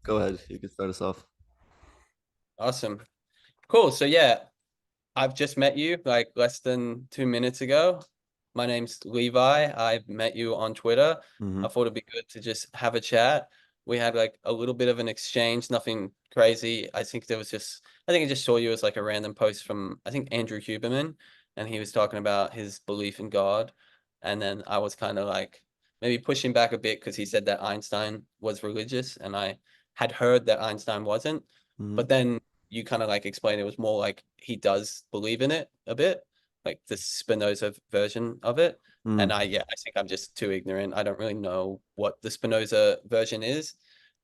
Go ahead. You can start us off. Awesome. Cool. So yeah, I've just met you like less than 2 minutes ago. My name's Levi. I met you on Twitter. Hmm. I thought it'd be good to just have a chat. We had like a little bit of an exchange, nothing crazy. I think I just saw you as like a random post from, I think Andrew Huberman, and he was talking about his belief in God. And then I was kind of like maybe pushing back a bit because he said that Einstein was religious, and I had heard that Einstein wasn't. Hmm. But then you kind of like explained it was more like he does believe in it a bit, like the Spinoza version of it. And Mm. I think I'm just too ignorant. I don't really know what the Spinoza version is.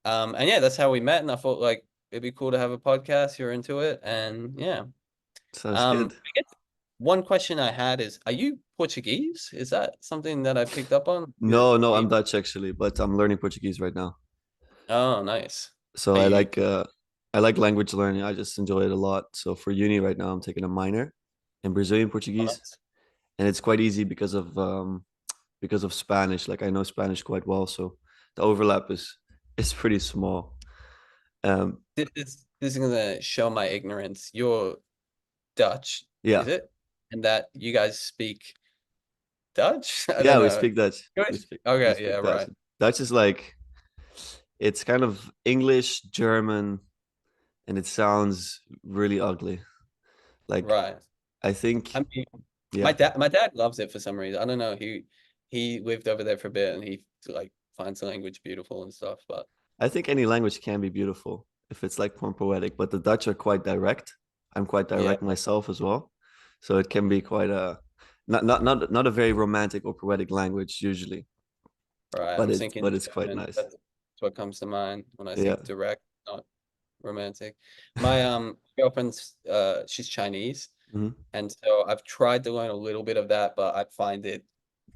And yeah, that's how we met. And I thought like it'd be cool to have a podcast. You're into it. And yeah. Sounds good. I guess one question I had is, are you Portuguese? Is that something that I picked up on? No, no, I'm Dutch actually, but I'm learning Portuguese right now. Oh, nice. So Are I you? like uh I like language learning. I just enjoy it a lot. So for uni right now, I'm taking a minor in Brazilian Portuguese, and it's quite easy because of Spanish. Like I know Spanish quite well, so the overlap is pretty small. Um, This is gonna show my ignorance. You're Dutch, yeah, is it? And that you guys speak Dutch? I don't yeah, we know. speak Dutch. You We guys- we Okay, yeah, speak Dutch. right. Dutch is like it's kind of English, German, and it sounds really ugly. Like Right. I think, I mean, yeah, my dad loves it for some reason. I don't know. He lived over there for a bit and he like finds the language beautiful and stuff. But I think any language can be beautiful if it's like more poetic, but the Dutch are quite direct. I'm quite yeah, direct myself as well, so it can be quite a not a very romantic or poetic language usually, right. but I'm it thinking but it's quite German. nice. That's what comes to mind when I Yeah. think direct, not romantic. My girlfriend's she's Chinese. Hmm. And so I've tried to learn a little bit of that, but I find it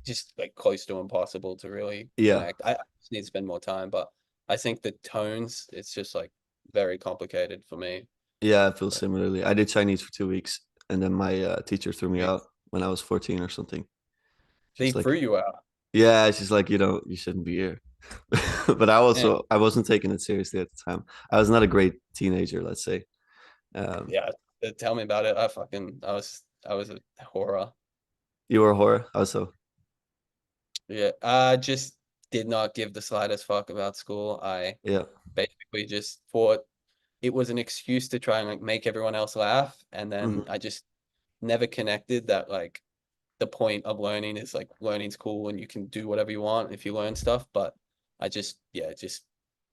just like close to impossible to really Yeah. connect. I just need to spend more time, but I think the tones, it's just like very complicated for me. Yeah, I feel Yeah. similarly. I did Chinese for 2 weeks, and then my teacher threw me out when I was 14 or something. They She's threw like, you out. yeah, she's like, you shouldn't be here. But Yeah, I wasn't taking it seriously at the time. I was not a great teenager, let's say. Um, yeah. Tell me about it. I was a horror. you were a horror also. Yeah, I just did not give the slightest fuck about school. I Yeah. basically just thought it was an excuse to try and like make everyone else laugh, and then Hmm. I just never connected that like the point of learning is like learning's cool and you can do whatever you want if you learn stuff. But just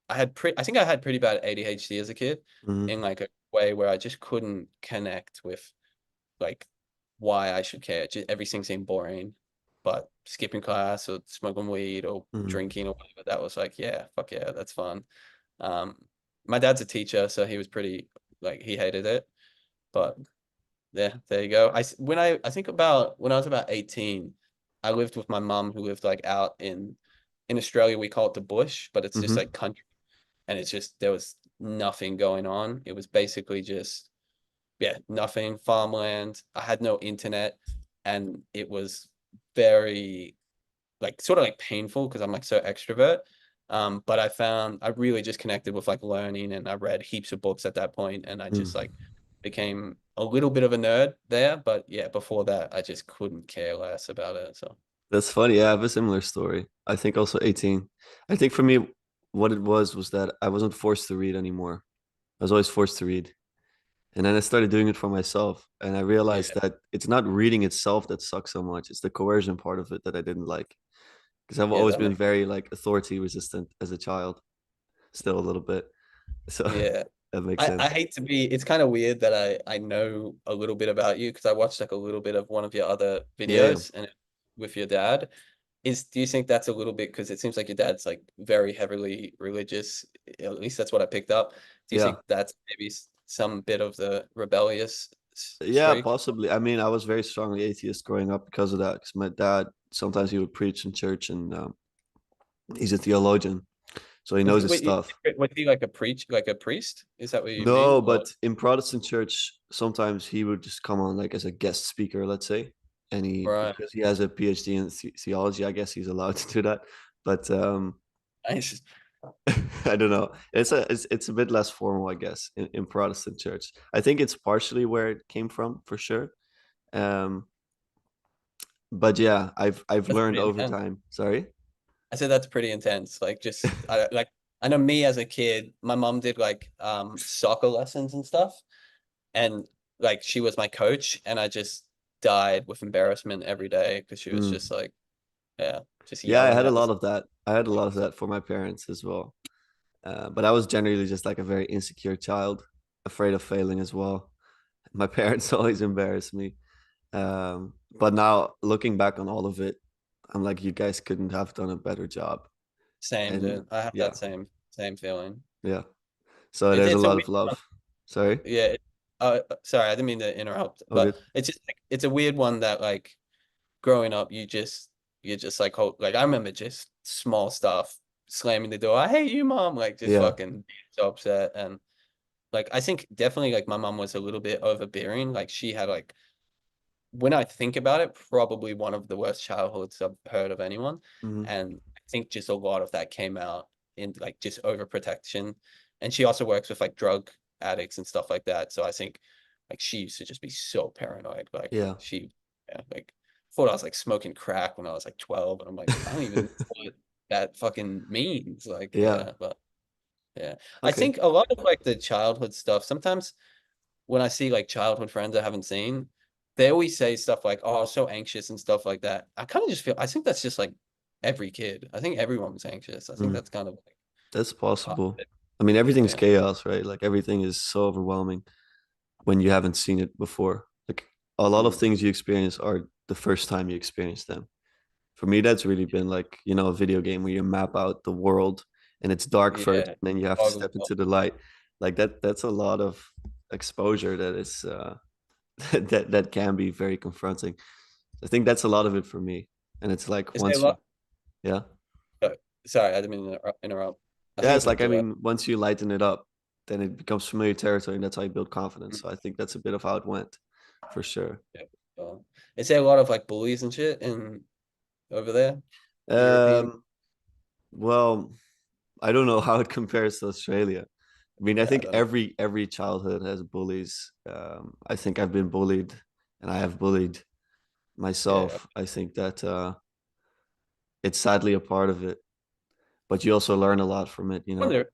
I think I had pretty bad ADHD as a kid Hmm. in like a way where I just couldn't connect with like why I should care. Just everything seemed boring. But skipping class or smoking weed or Hmm. drinking or whatever, that was like, yeah, fuck yeah, that's fun. Um, my dad's a teacher, so he was pretty like he hated it. But yeah, there you go. I think about when I was about 18, I lived with my mum who lived like out in Australia. We call it the bush, but it's just Hmm. like country, and it's just there was nothing going on. It was basically just yeah, nothing, farmland. I had no internet, and it was very like sort of like painful because I'm like so extrovert. But I found I really just connected with like learning, and I read heaps of books at that point, and I just like became a little bit of a nerd there. But yeah, before that, I just couldn't care less about it. So That's funny. Yeah, I have a similar story. I think also 18. I think for me, what it was that I wasn't forced to read anymore. I was always forced to read. And then I started doing it for myself. And I realized yeah, that it's not reading itself that sucks so much. It's the coercion part of it that I didn't like. Because I've yeah, always that been makes very like authority resistant as a child, still a little bit. So yeah. that makes I sense. hate to be, it's kind of weird that I know a little bit about you because I watched like a little bit of one of your other Yeah, yeah. videos and with your dad. Do you think that's a little bit because it seems like your dad's like very heavily religious? At least that's what I picked up. Do you Yeah. think that's maybe some bit of the rebellious Yeah, streak? possibly. I mean, I was very strongly atheist growing up because of that. Because my dad sometimes he would preach in church, and he's a theologian, so he Was knows he, his wait, stuff. was he like a like a priest? Is that what you mean? No, Or but in Protestant church, sometimes he would just come on like as a guest speaker, let's say, and he right? because he has a PhD in theology, I guess he's allowed to do that. But Nice. I don't know. It's a bit less formal, I guess, in Protestant church. I think it's partially where it came from for sure. Um, but yeah, I've That's learned pretty over intense. time. Sorry. I said that's pretty intense. Like just like I know me as a kid, my mom did like soccer lessons and stuff, and like she was my coach, and I just died with embarrassment every day because she was Mm. just like, yeah, just Yeah, I yelling had a at us. lot of that. I had a lot of that for my parents as well. But I was generally just like a very insecure child, afraid of failing as well. My parents always embarrassed me. But now looking back on all of it, I'm like, you guys couldn't have done a better job. Same, And dude. I have yeah, that same feeling. yeah. So there's a It's a lot weird of love. Sorry. yeah. Sorry, I didn't mean to interrupt, Oh, but good. it's just like, it's a weird one that like growing up, you're just like like I remember just small stuff, slamming the door. I hate you, mom. Like just Yeah. fucking being so upset, and like I think definitely like my mom was a little bit overbearing. Like she had like when I think about it, probably one of the worst childhoods I've heard of anyone. Hmm. And I think just a lot of that came out in like just overprotection. And she also works with like drug addicts and stuff like that. So I think like she used to just be so paranoid. Like Yeah. yeah, like thought I was like smoking crack when I was like 12. And I'm like, I don't even know what that fucking means. Like, Yeah. yeah, but yeah. I Okay. think a lot of like the childhood stuff, sometimes when I see like childhood friends I haven't seen, they always say stuff like, "Oh, I was so anxious" and stuff like that. I kind of just feel I think that's just like every kid. I think everyone was anxious. I think Mm. that's kind of like That's part of possible. it. I mean, everything's Yeah. chaos, right? Like everything is so overwhelming when you haven't seen it before. Like a lot of Mm. things you experience are the first time you experience them. For me, that's really been like, a video game where you map out the world and it's dark first, Yeah. and then you have to Boggle step bottom. into the light. Like that's a lot of exposure that is that can be very confronting. I think that's a lot of it for me. And it's like Is there a once you lot? yeah. uh, Sorry, I didn't mean to interrupt. I Yeah, think you it's can like I do it. mean, once you lighten it up, then it becomes familiar territory and that's how you build confidence. Mm. So I think that's a bit of how it went for sure. Yeah. Is there a lot of like bullies and shit in over there? The European? Um, well, I don't know how it compares to Australia. I mean, I Yeah, I think don't know. every childhood has bullies. I think I've been bullied, and I have bullied Yeah. myself. I think that it's sadly a part of it, but you also learn a lot from it. I wonder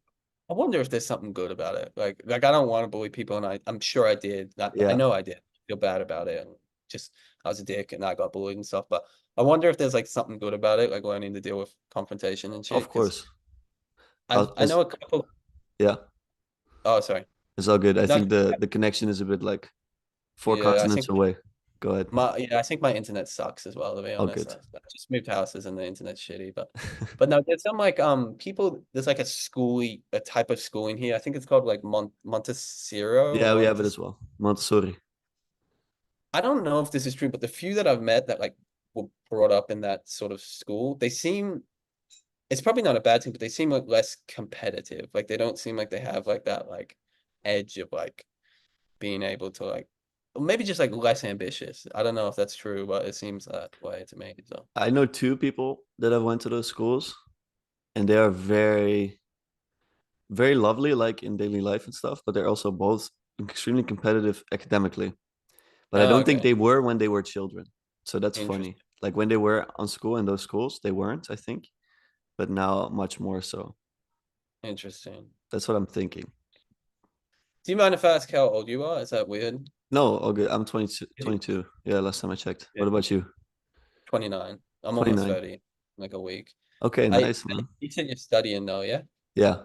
I wonder if there's something good about it. Like I don't want to bully people, and I'm sure I did. I Yeah, know I did. I feel bad about it. And just I was a dick, and I got bullied and stuff. But I wonder if there's like something good about it, like learning to deal with confrontation and of shit. Because course. I As know a couple. yeah, Oh, sorry. it's all good. I No, think the connection is a bit like four yeah. continents away. Go ahead. I think my internet sucks as well. To be All honest, good. I just moved houses and the internet's shitty. But no, there's some like people. There's like a type of schooling here. I think it's called like Montessori or Yeah, we have it Montess. as well. Montessori. I don't know if this is true, but the few that I've met that like were brought up in that sort of school, they seem it's probably not a bad thing, but they seem like less competitive. Like they don't seem like they have like that like edge of like being able to like maybe just like less ambitious. I don't know if that's true, but it seems that way to me. So I know two people that have went to those schools, and they are very, very lovely, like in daily life and stuff. But they're also both extremely competitive academically. But I oh, don't think okay, they were when they were children. So that's funny. interesting, Like when they were on school in those schools, they weren't, I think. But now much more so. interesting. That's what I'm thinking. Do you mind if I ask how old you are? Is that weird? No, all good. I'm 22, 22. Yeah, last time I checked. Yeah, What about you? 29. I'm almost 29. 30, like a week. Okay, nice, man. You said you're studying though, yeah? Yeah.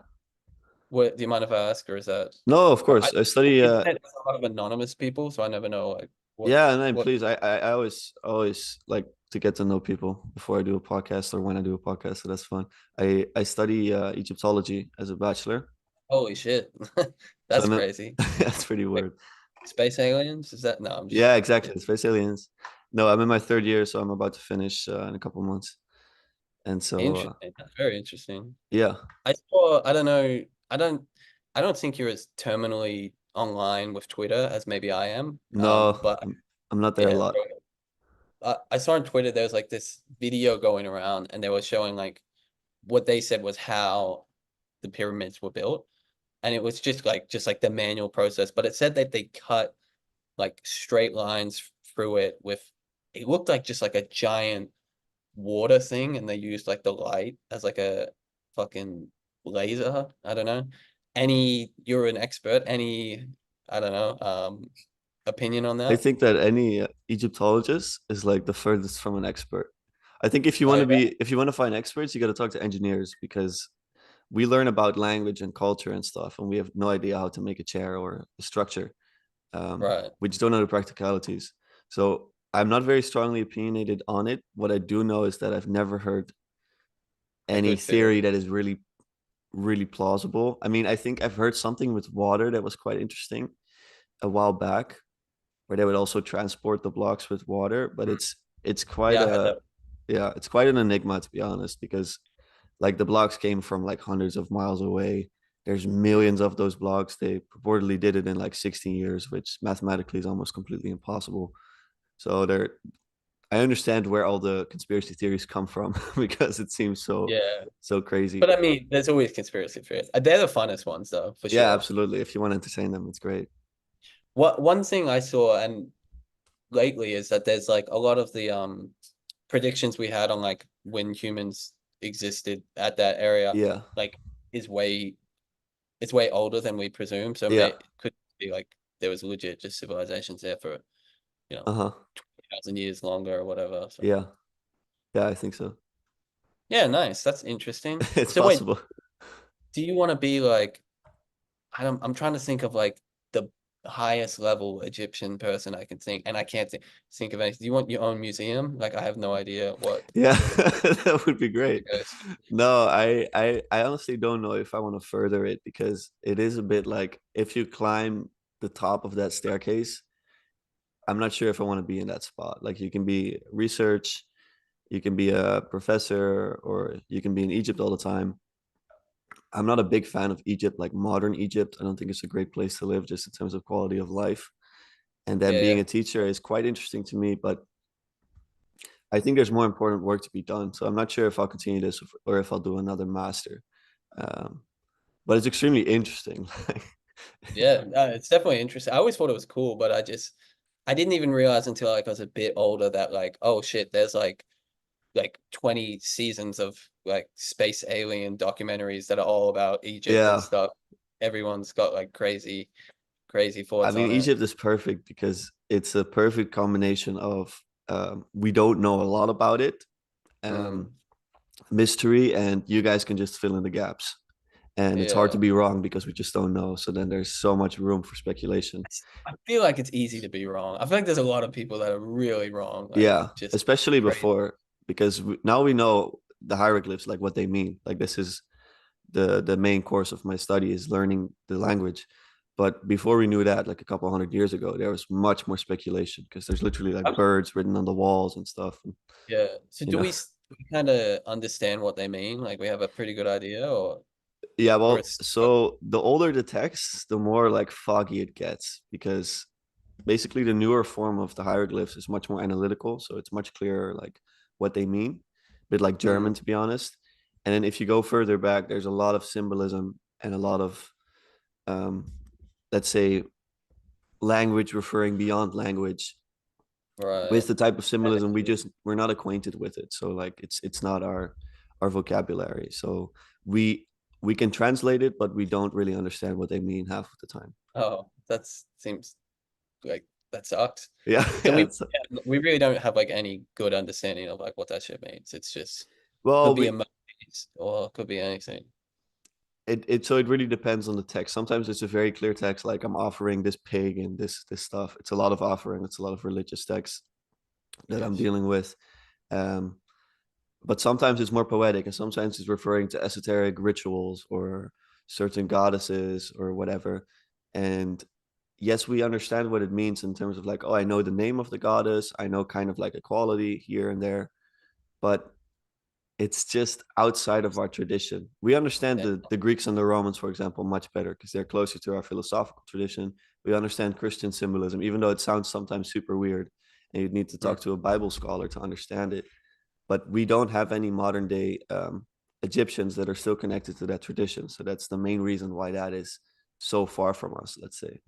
What do you mind if I ask, or is that No, of I course. I study internet has a lot of anonymous people, so I never know like yeah, and then what please, I always like to get to know people before I do a podcast or when I do a podcast, so that's fun. I study Egyptology as a bachelor, holy shit. so That's I'm crazy. that's pretty Like weird. space aliens? Is that no, I'm just Yeah, yeah. exactly. Space aliens. No, I'm in my third year, so I'm about to finish in a couple months, and so Interesting. That's very interesting. yeah. I don't know, I don't I don't think you're as terminally online with Twitter as maybe I am. No, But I'm not there a yeah, lot. I saw on Twitter there was like this video going around and they were showing like what they said was how the pyramids were built, and it was just like the manual process. But it said that they cut like straight lines through it with it looked like just like a giant water thing, and they used like the light as like a fucking laser. I don't know. You're an expert. Any, I don't know, opinion on I that? think that any Egyptologist is like the furthest from an expert. I think Oh yeah, if you want to find experts, you got to talk to engineers because we learn about language and culture and stuff, and we have no idea how to make a chair or a structure. right. We just don't know the practicalities. So I'm not very strongly opinionated on it. What I do know is that I've never heard A any good theory theory. that is really plausible. I mean, I think I've heard something with water that was quite interesting a while back, where they would also transport the blocks with water, but Mm. it's quite Yeah, I had a that. yeah, it's quite an enigma to be honest, because like the blocks came from like hundreds of miles away. There's millions of those blocks. They purportedly did it in like 16 years, which mathematically is almost completely impossible. So I understand where all the conspiracy theories come from because it seems Yeah, so crazy. but I mean, there's always conspiracy theories. They're the funnest ones, though, for Yeah, sure. absolutely. If you want to entertain them, it's great. What one thing I saw and lately is that there's like a lot of the predictions we had on like when humans existed at that area, Yeah. like is way it's way older than we presume. So Yeah. may could be like there was legit just civilizations there for, you know, Uh-huh. 20,000 years longer or whatever. So Yeah. Yeah, I think so. yeah, nice. That's interesting. It's So wait, possible. do you want to be like I'm trying to think of like the highest level Egyptian person I can think, and I can't think of anything. Do you want your own museum? Like I have no idea what Yeah, sort of museum that would be to great. go to. No, I honestly don't know if I want to further it because it is a bit like if you climb the top of that staircase, I'm not sure if I want to be in that spot. Like you can be research, you can be a professor, or you can be in Egypt all the time. I'm not a big fan of Egypt, like modern Egypt. I don't think it's a great place to live just in terms of quality of life. And then Yeah, being yeah, a teacher is quite interesting to me, but I think there's more important work to be done. So I'm not sure if I'll continue this or if I'll do another master. Um, but it's extremely interesting. yeah. No, it's definitely interesting. I always thought it was cool, but I didn't even realize until like I was a bit older that like, oh shit, there's like 20 seasons of like space alien documentaries that are all about Egypt and Yeah, stuff. Everyone's got like crazy I thoughts mean, on it. Egypt is perfect because it's a perfect combination of we don't know a lot about it, Mm, um, mystery, and you guys can just fill in the gaps. And it's hard to yeah. be wrong because we just don't know. So then there's so much room for speculation. I feel like it's easy to be wrong. I feel like there's a lot of people that are really wrong, like Yeah, just especially crazy. before because now we know the hieroglyphs, like what they mean. Like this is the main course of my study is learning the language. But before we knew that, like a couple hundred years ago, there was much more speculation because there's literally like birds written on the walls and stuff. And, Yeah. So you do know, we kind of understand what they mean? Like we have a pretty good idea, yeah. or Well, it's so the older the text, the more like foggy it gets because basically the newer form of the hieroglyphs is much more analytical, so it's much clearer like what they mean, a bit like mm, German to be honest. And then if you go further back, there's a lot of symbolism and a lot of um, let's say language referring beyond language right. with the type of And symbolism we're not acquainted with it, so like it's not our vocabulary, so we we can translate it but we don't really understand what they mean half of the time. oh, that seems like that sucks. Yeah. So Yeah, it's we really don't have like any good understanding of like what that shit means. It's just well could be we emojis or could be anything. it so it really depends on the text. Sometimes it's a very clear text, like I'm offering this pig and this stuff. It's a lot of offering. It's a lot of religious text that I'm Yes. dealing with. Um, but sometimes it's more poetic, and sometimes it's referring to esoteric rituals or certain goddesses or whatever. And yes, we understand what it means in terms of like, oh, I know the name of the goddess. I know kind of like a quality here and there, but it's just outside of our tradition. We understand Yeah. the Greeks and the Romans, for example, much better because they're closer to our philosophical tradition. We understand Christian symbolism, even though it sounds sometimes super weird and you'd need to Mm, talk to a Bible scholar to understand it. But we don't have any modern day Egyptians that are still connected to that tradition. So that's the main reason why that is so far from us, let's say.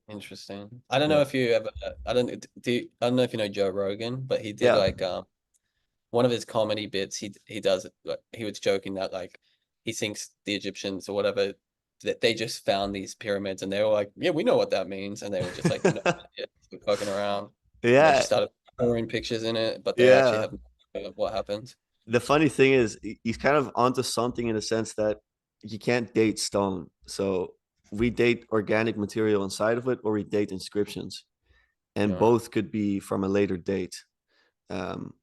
Interesting. I don't know Yeah. if you ever, I don't know if you know Joe Rogan, but he did Yeah. like one of his comedy bits. He does it. Like, he was joking that like he thinks the Egyptians or whatever that they just found these pyramids and they were like, yeah, we know what that means, and they were just like, no, idea, fucking around, and they just Yeah. started drawing pictures in it, but they actually Yeah. have no idea what happened. The funny thing is, he's kind of onto something in the sense that you can't date stone. So we date organic material inside of it, or we date inscriptions, and Yeah, both could be from a later date. Um,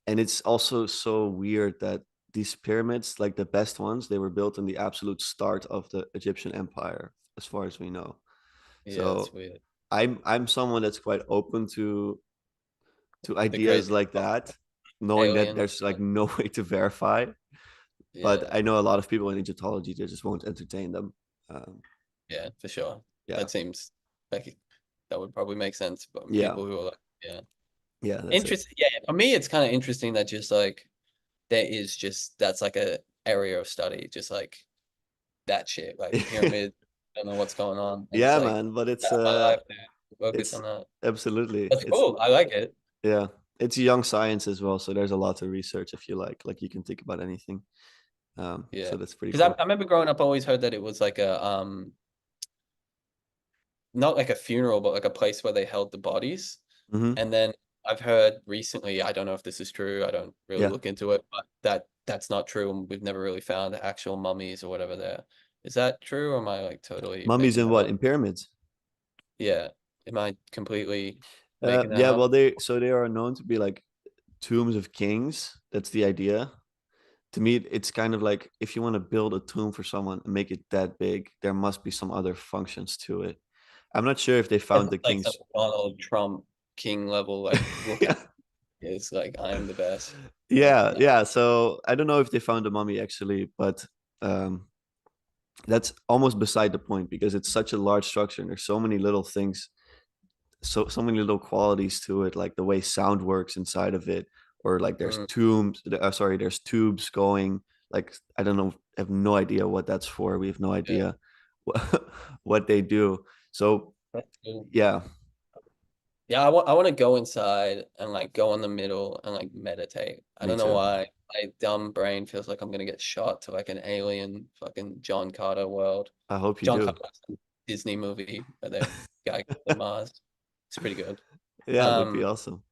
and it's also so weird that these pyramids, like the best ones, they were built in the absolute start of the Egyptian Empire, as far as we know. yeah, it's So weird. I'm someone that's quite open to The ideas crazy like that, knowing that aliens. there's like no way to verify. But Yeah, I know a lot of people in Egyptology, they just won't entertain them. Um, yeah, for sure. yeah, That seems like that would probably make sense. But yeah, people who are like, yeah, yeah. That's it. interesting. Yeah, for me, it's kind of interesting that just like there is just that's like a area of study, just like that shit, like pyramid. Don't know what's going on, and it's Yeah, like man. But that's my life, dude. Focus it's on that. absolutely That's cool. I like it. yeah, it's young science as well. So there's a lot to research if you like. Like you can think about anything. Yeah, So that's pretty because I cool. remember growing up, I always heard that it was like a not like a funeral, but like a place where they held the bodies. Hmm. And then I've heard recently, I don't know if this is true, I don't really Yeah, look into it, but that's not true, and we've never really found actual mummies or whatever there. Is that true, or am I like totally mummies making in that what? up? In pyramids? Yeah. Am I completely making that Yeah. up? Well, they are known to be like tombs of kings. That's the idea. To me, it's kind of like if you want to build a tomb for someone and make it that big, there must be some other functions to it. I'm not sure if they It's found the like some king's. Donald Trump king level, like look at Yeah, it's like I am the best. Like yeah, no. yeah. So I don't know if they found the mummy actually, but um, that's almost beside the point because it's such a large structure and there's so many little things, so many little qualities to it, like the way sound works inside of it, or like there's Mm, sorry, there's tubes going. Like I don't know, I have no idea what that's for. We have no yeah, idea what, what they do. So that's cool. yeah, Yeah, I want to go inside and like go in the middle and like meditate. I me don't know too. why. My dumb brain feels like I'm gonna get shot to like an alien fucking John Carter world. I hope you John do. Carter's Disney movie where the guy goes to Mars. It's pretty good. Yeah, it would be Um, awesome.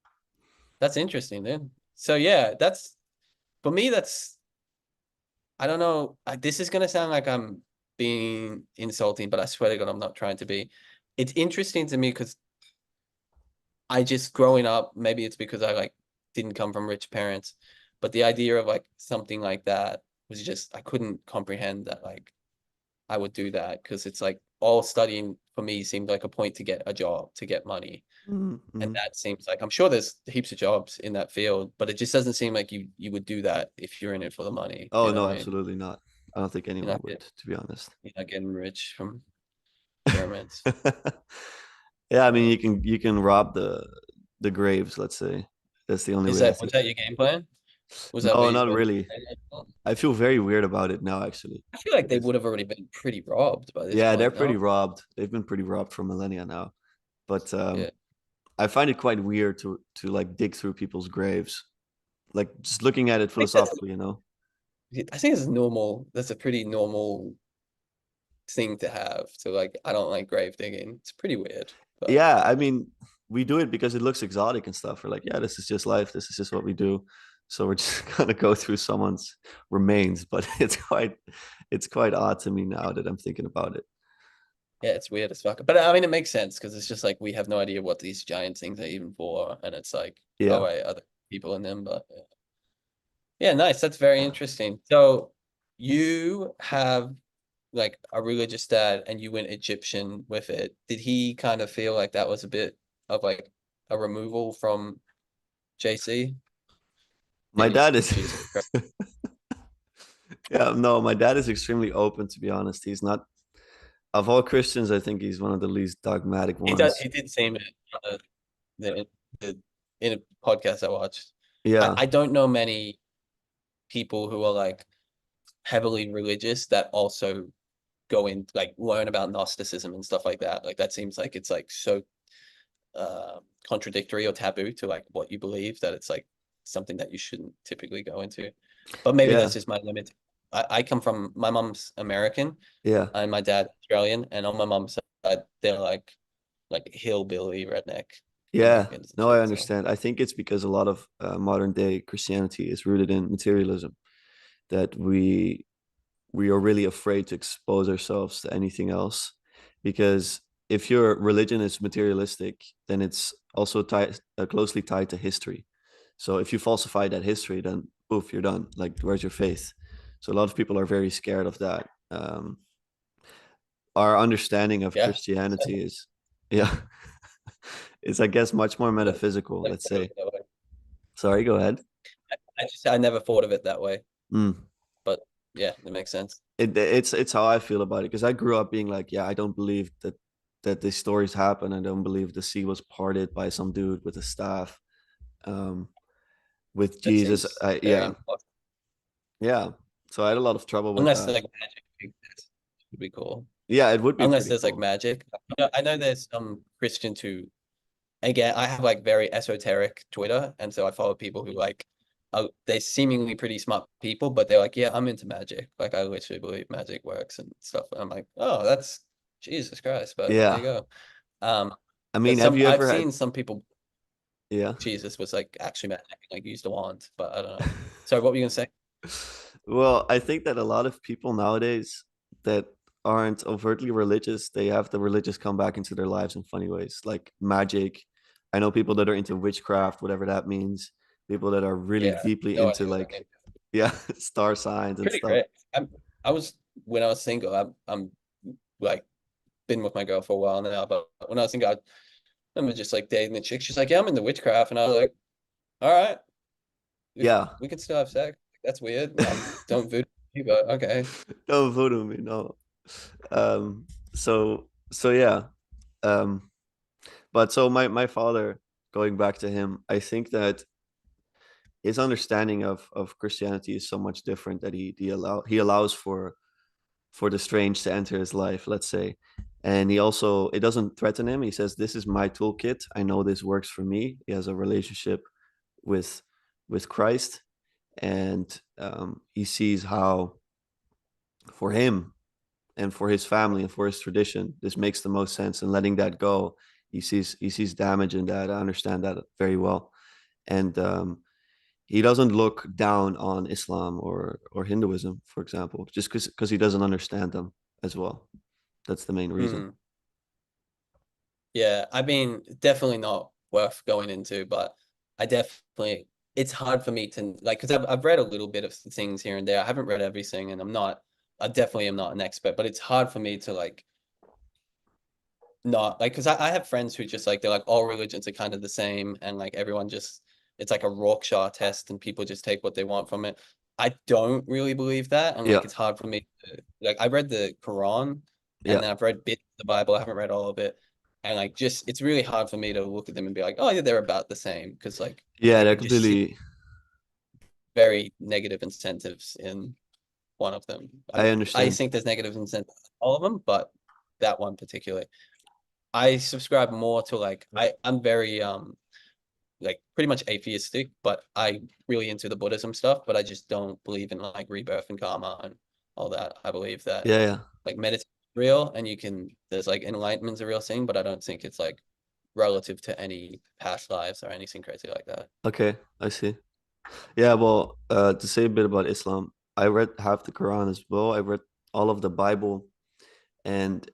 that's interesting, dude. So yeah, that's for me. That's I don't know. This is gonna sound like I'm being insulting, but I swear to God, I'm not trying to be. It's interesting to me because I just growing up, maybe it's because I like didn't come from rich parents, but the idea of like something like that was just I couldn't comprehend that like I would do that because it's like all studying for me seemed like a point to get a job, to get money. And Mm-hmm. that seems like I'm sure there's heaps of jobs in that field, but it just doesn't seem like you would do that if you're in it for the money. Do Oh you know no, what I mean? absolutely not. I don't think You're anyone not would, getting to be honest. you're not getting rich from pyramids. Yeah, I mean Uh, you can rob the graves, let's say. That's the only is way I that was think. that your game plan? Was that No, where you not were? really. I feel very weird about it now, actually, I feel like they because would have already been pretty robbed by this yeah, they're point, no? pretty robbed. They've been pretty robbed for millennia now. But Yeah. I find it quite weird to like dig through people's graves, like just looking at it I think that's philosophically, you know? I think it's normal. That's a pretty normal thing to have. So like I don't like grave digging. It's pretty weird, but Yeah, I mean, we do it because it looks exotic and stuff. We're like, yeah, this is just life. This is just what we do. So we're just gonna go through someone's remains, but it's quite odd to me now that I'm thinking about it. yeah, it's weird as fuck. But I mean, it makes sense because it's just like we have no idea what these giant things are even for, and it's like, oh Yeah. wait, other people in them. But yeah, nice. That's very interesting. So you have like a religious dad, and you went Egyptian with it. Did he kind of feel like that was a bit of like a removal from JC? My Did he dad is Jesus Christ? yeah, no, my dad is extremely open, to be honest. He's not, of all Christians, I think he's one of the least dogmatic He does. ones. He did seem it the, the in a podcast I watched. Yeah. I don't know many people who are like heavily religious that also go in like learn about Gnosticism and stuff like that. Like that seems like it's like so contradictory or taboo to like what you believe that it's like something that you shouldn't typically go into. But maybe Yeah, that's just my limit. I come from my mom's American yeah, and my dad Australian, and on my mom's side they're like hillbilly redneck yeah. Americans and No, I shit. So understand. I think it's because a lot of modern day Christianity is rooted in materialism, that we are really afraid to expose ourselves to anything else, because if your religion is materialistic, then it's also tied closely tied to history. So if you falsify that history, then poof, you're done. Like, where's your faith? So a lot of people are very scared of that. Our understanding of yeah, Christianity is, yeah, is, I guess, much more never metaphysical, thought let's of it say. that way. Sorry, go ahead. I never thought of it that way, Mm. but yeah, it makes sense. It's how I feel about it, because I grew up being like, yeah, I don't believe that these stories happen. I don't believe the sea was parted by some dude with a staff. Um, with That Jesus, seems very yeah, impossible. yeah. So I had a lot of trouble with Unless that. like magic exists, would be cool. Yeah, it would be Unless pretty there's like cool. magic. I know there's some Christians who, again, I have like very esoteric Twitter, and so I follow people who like, they seemingly pretty smart people, but they're like, yeah, I'm into magic. Like I literally believe magic works and stuff. And I'm like, oh, that's Jesus Christ, but there you Yeah, go. Um, I but mean, have some you I've ever had? seen some people Yeah. Jesus was like actually magic, like used a wand, but I don't know. So what were you gonna say? Well, I think that a lot of people nowadays that aren't overtly religious, they have the religious come back into their lives in funny ways, like magic. I know people that are into witchcraft, whatever that means. People that are really Yeah, deeply no into idea what that like, means. yeah, star signs and Pretty stuff. great. I was when I was single, I'm like been with my girl for a while now, but when I was single, I remember just like dating the chick. She's like, "Yeah, I'm into witchcraft," and I was like, "All right, Yeah. we can still have sex." That's weird. Don't voodoo me, but okay. Don't voodoo me, no. So yeah. Um, but so my father, going back to him, I think that his understanding of Christianity is so much different, that he allows for the strange to enter his life, let's say. And he also, it doesn't threaten him. He says, this is my toolkit. I know this works for me. He has a relationship with Christ, and he sees how for him and for his family and for his tradition, this makes the most sense. And letting that go, he sees damage in that. I understand that very well. And he doesn't look down on Islam or Hinduism, for example, just because he doesn't understand them as well. That's the main reason. Hmm. Yeah, I mean, definitely not worth going into, but I definitely it's hard for me to like because I've read a little bit of things here and there. I haven't read everything, and I definitely am not an expert, but it's hard for me to like not like because I have friends who just like they're like all religions are kind of the same, and like everyone just it's like a Rorschach test, and people just take what they want from it. I don't really believe that, and like Yeah, it's hard for me to like I read the Quran, and yeah, then I've read bits of the Bible. I haven't read all of it, and like just it's really hard for me to look at them and be like, oh yeah, they're about the same, because like yeah. I They're can just see completely. very negative incentives in one of them. I I understand. think there's negative incentives in all of them, but that one particularly. I subscribe more to like I'm very like pretty much atheistic, but I really into the Buddhism stuff, but I just don't believe in like rebirth and karma and all that. I believe that Yeah, yeah. like meditation is real and you can there's like enlightenment's a real thing, but I don't think it's like relative to any past lives or anything crazy like that. Okay, I see. Yeah, well, to say a bit about Islam, I read half the Quran as well. I read all of the Bible, and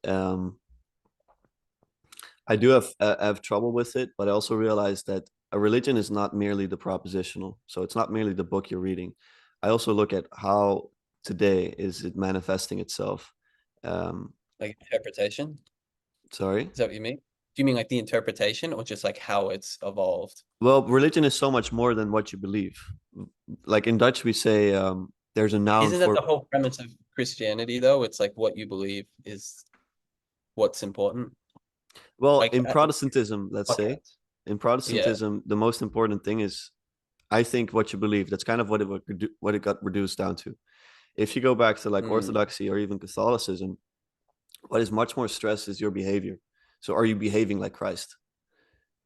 I do have trouble with it, but I also realize that a religion is not merely the propositional. So it's not merely the book you're reading. I also look at how today is it manifesting itself. Um, Like interpretation? sorry. Is that what you mean? Do you mean like the interpretation or just like how it's evolved? Well, religion is so much more than what you believe. Like in Dutch, we say there's a noun Isn't that for. the whole premise of Christianity though? It's like what you believe is what's important. Well, Like in Protestantism, let's say, podcast. in Yeah. Protestantism, the most important thing is I think what you believe. That's kind of what it got reduced down to. If you go back to like Mm, Orthodoxy or even Catholicism, what is much more stressed is your behavior. So are you behaving like Christ?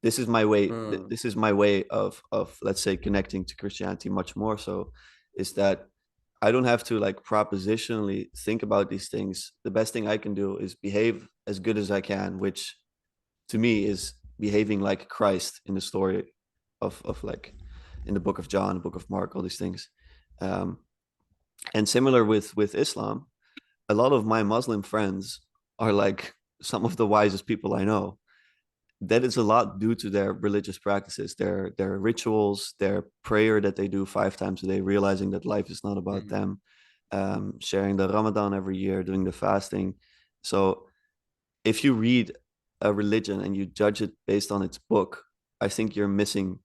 This is my way. mm, This is my way of let's say connecting to Christianity much more so, is that I don't have to like propositionally think about these things. The best thing I can do is behave as good as I can, which to me is behaving like Christ in the story of like in the book of John, the book of Mark, all these things. Um, and similar with Islam, a lot of my Muslim friends are like some of the wisest people I know. That is a lot due to their religious practices, their rituals, their prayer that they do 5 times a day, realizing that life is not about mm. them, sharing the Ramadan every year, doing the fasting. So if you read a religion and you judge it based on its book, I think you're missing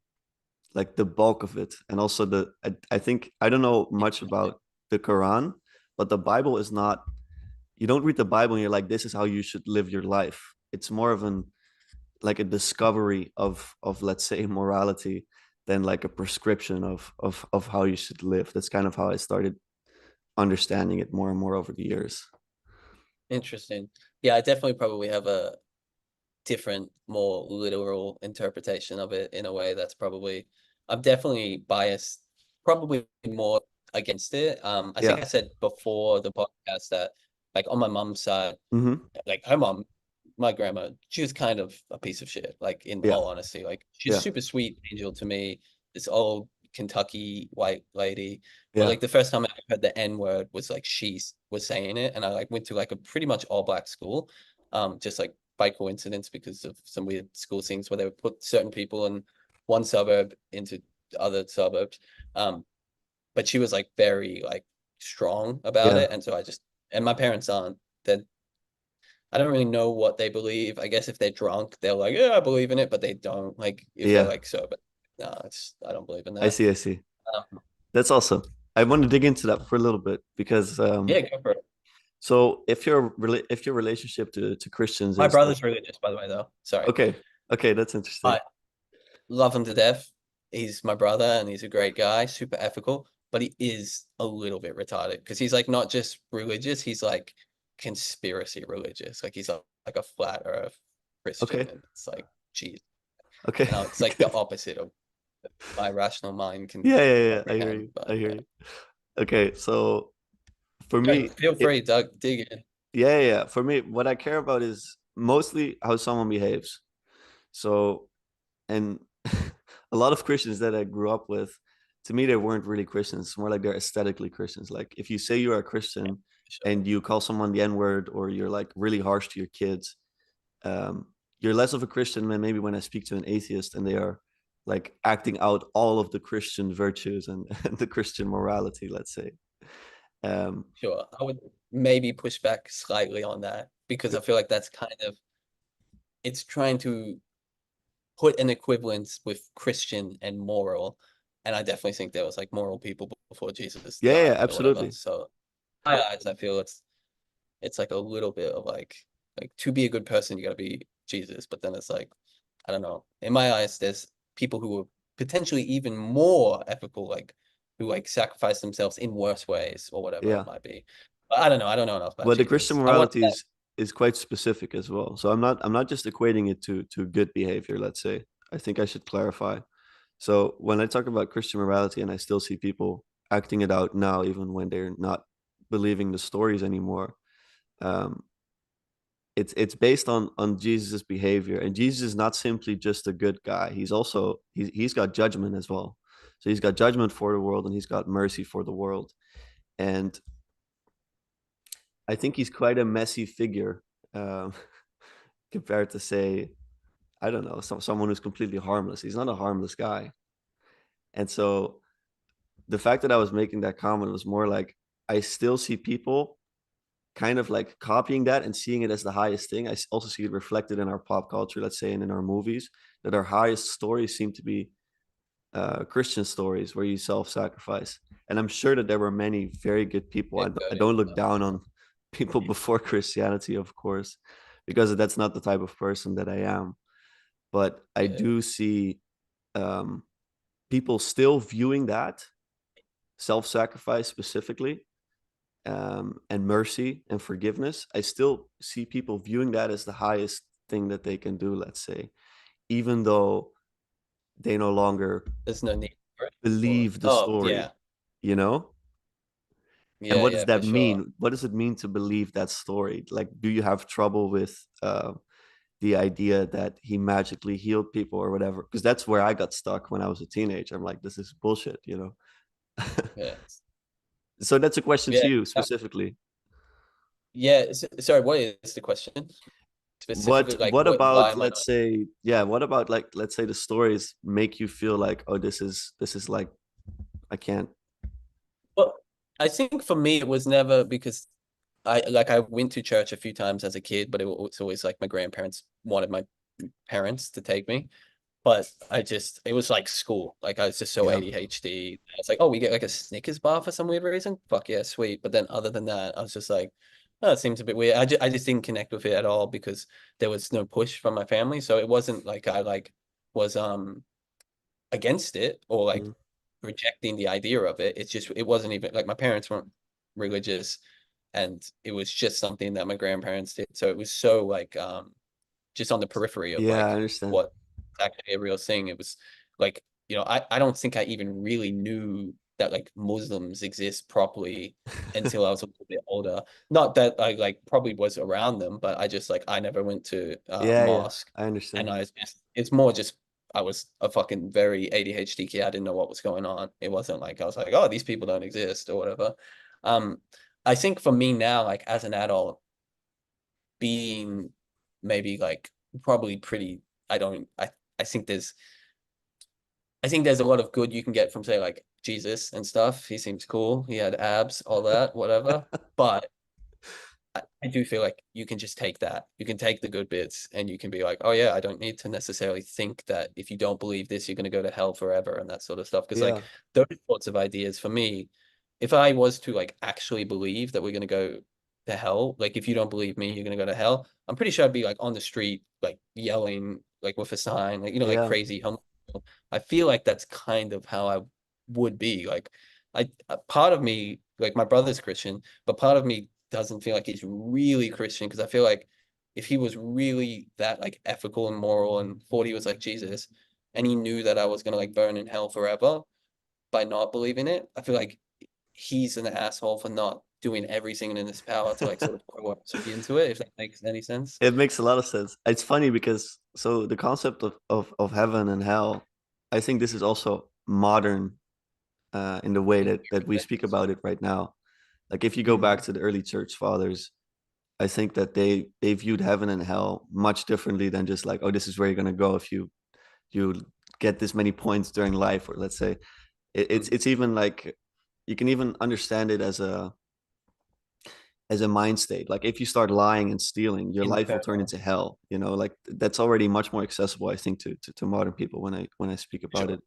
like the bulk of it. And also I think I don't know much about the Quran, but the Bible is not, you don't read the Bible and you're like, this is how you should live your life. It's more of an like a discovery of let's say morality than like a prescription of how you should live. That's kind of how I started understanding it more and more over the years. Interesting. Yeah, I definitely probably have a different, more literal interpretation of it in a way that's probably I'm definitely biased, probably more against it. I think Yeah. I said before the podcast that like on my mom's side, Mm-hmm. like her mom, my grandma, she was kind of a piece of shit, like in Yeah. all honesty. Like she's Yeah. super sweet angel to me, this old Kentucky white lady. But Yeah. like the first time I heard the N word was like she was saying it, and I like went to like a pretty much all black school, just like by coincidence because of some weird school things where they would put certain people in one suburb into other suburbs. But she was like very like strong about Yeah. it, and so I just and my parents aren't. They're I don't really know what they believe. I guess if they're drunk, they're like, yeah, I believe in it, but they don't. Like if they're Yeah. like sober, no, it's I don't believe in I that. see. I see. Um, That's awesome. I want to dig into that for a little bit because yeah, go for it. so if your relationship to Christians My is like brother's religious, by the way, though. Sorry, okay, okay, that's interesting. I love him to death. He's my brother, and he's a great guy, super ethical, but he is a little bit retarded because he's like not just religious, he's like conspiracy religious. Like he's like a flat Earth Christian, Okay, and it's like, geez, okay, and it's like the okay. opposite of my rational mind can Yeah, yeah, yeah. I hear comprehend. you. But I hear yeah. you. Okay, so for Go me, feel it free, Doug, dig in. yeah, yeah, yeah. For me, what I care about is mostly how someone behaves. So, and a lot of Christians that I grew up with, to me, they weren't really Christians. More like they're aesthetically Christians. Like if you say you are a Christian Sure. and you call someone the N word or you're like really harsh to your kids, um, you're less of a Christian than maybe when I speak to an atheist and they are like acting out all of the Christian virtues and the Christian morality, let's say. Um, Sure. I would maybe push back slightly on that because I feel like that's kind of it's trying to put an equivalence with Christian and moral. And I definitely think there was like moral people before Jesus yeah, yeah, died or whatever. absolutely. So in my eyes, I feel it's like a little bit of like to be a good person, you gotta be Jesus. But then it's like, I don't know. In my eyes, there's people who are potentially even more ethical, like who like sacrifice themselves in worse ways or whatever it Yeah. might be. But I don't know. I don't know enough about But the Christian Jesus. I want morality that. is quite specific as well. So I'm not just equating it to good behavior, let's say. I think I should clarify. So when I talk about Christian morality and I still see people acting it out now, even when they're not believing the stories anymore, um, it's based on Jesus' behavior. And Jesus is not simply just a good guy. He's got judgment as well. So he's got judgment for the world and he's got mercy for the world. And I think he's quite a messy figure, um, compared to say, I don't know, someone who's completely harmless. He's not a harmless guy. And so the fact that I was making that comment was more like I still see people kind of like copying that and seeing it as the highest thing. I also see it reflected in our pop culture, let's say, and in our movies, that our highest stories seem to be Christian stories where you self-sacrifice. And I'm sure that there were many very good people. I don't look down on people before Christianity, of course, because that's not the type of person that I am. But I Yeah, do see um, people still viewing that self-sacrifice specifically, and mercy and forgiveness, I still see people viewing that as the highest thing that they can do, let's say, even though they no longer There's no need for it. Or believe the oh yeah, story, you know? And yeah, what does yeah, for that sure. mean? What does it mean to believe that story? Like, do you have trouble with the idea that he magically healed people or whatever? Because that's where I got stuck when I was a teenager. I'm like, this is bullshit, you know? Yeah, So that's a question yeah, to you uh, specifically. yeah. Sorry, what is the question specifically? Like, What what? Why about, am I let's not? say, yeah, what about, like, let's say the stories make you feel like, oh, this is like, I can't. Well, I think for me it was never because I went to church a few times as a kid, but it was always like my grandparents wanted my parents to take me. But it was like school. Like I was just so Yeah. ADHD. It's like, oh, we get like a Snickers bar for some weird reason. Fuck yeah, sweet. But then other than that, I was just like, oh, it seems a bit weird. I just didn't connect with it at all because there was no push from my family. So it wasn't like I like was against it or like Mhm. rejecting the idea of it. It's just it wasn't even like my parents weren't religious and it was just something that my grandparents did. So it was so like just on the periphery of Yeah, I like understand. what actually a real thing. It was like, I don't think I even really knew that like Muslims exist properly until I was a little bit older. Not that I like probably was around them, but I just like I never went to Yeah, yeah, mosque, I and understand. it's more just I was a fucking very ADHD kid. I didn't know what was going on. It wasn't like I was like, oh, these people don't exist or whatever. Um, I think for me now, like as an adult, being maybe like probably pretty I don't I think there's a lot of good you can get from say like Jesus and stuff. He seems cool. He had abs, all that, whatever. But I do feel like you can just take that. You can take the good bits and you can be like, oh yeah, I don't need to necessarily think that if you don't believe this, you're gonna go to hell forever and that sort of stuff. Because like Yeah, those sorts of ideas for me, if I was to like actually believe that we're gonna go to hell, like if you don't believe me, you're gonna go to hell, I'm pretty sure I'd be like on the street, like yelling, like with a sign, like like yeah, crazy. I feel like that's kind of how I would be. Like part of me, like my brother's Christian, but part of me doesn't feel like he's really Christian because I feel like if he was really that like ethical and moral and thought he was like Jesus and he knew that I was gonna like burn in hell forever by not believing it, I feel like he's an asshole for not doing everything in his power to like sort of coerce me into it, if that makes any sense. it makes a lot of sense. It's funny because so the concept of heaven and hell, I think this is also modern, in the way that we speak about it right now. Like if you go back Mm, to the early church fathers, I think that they viewed heaven and hell much differently than just like, oh, this is where you're gonna go if you get this many points during life, or let's say mm. it's even like you can even understand it as a mind state. Like if you start lying and stealing, your life will turn Internal, into hell. Like that's already much more accessible, I think, to modern people when I speak about sure. it.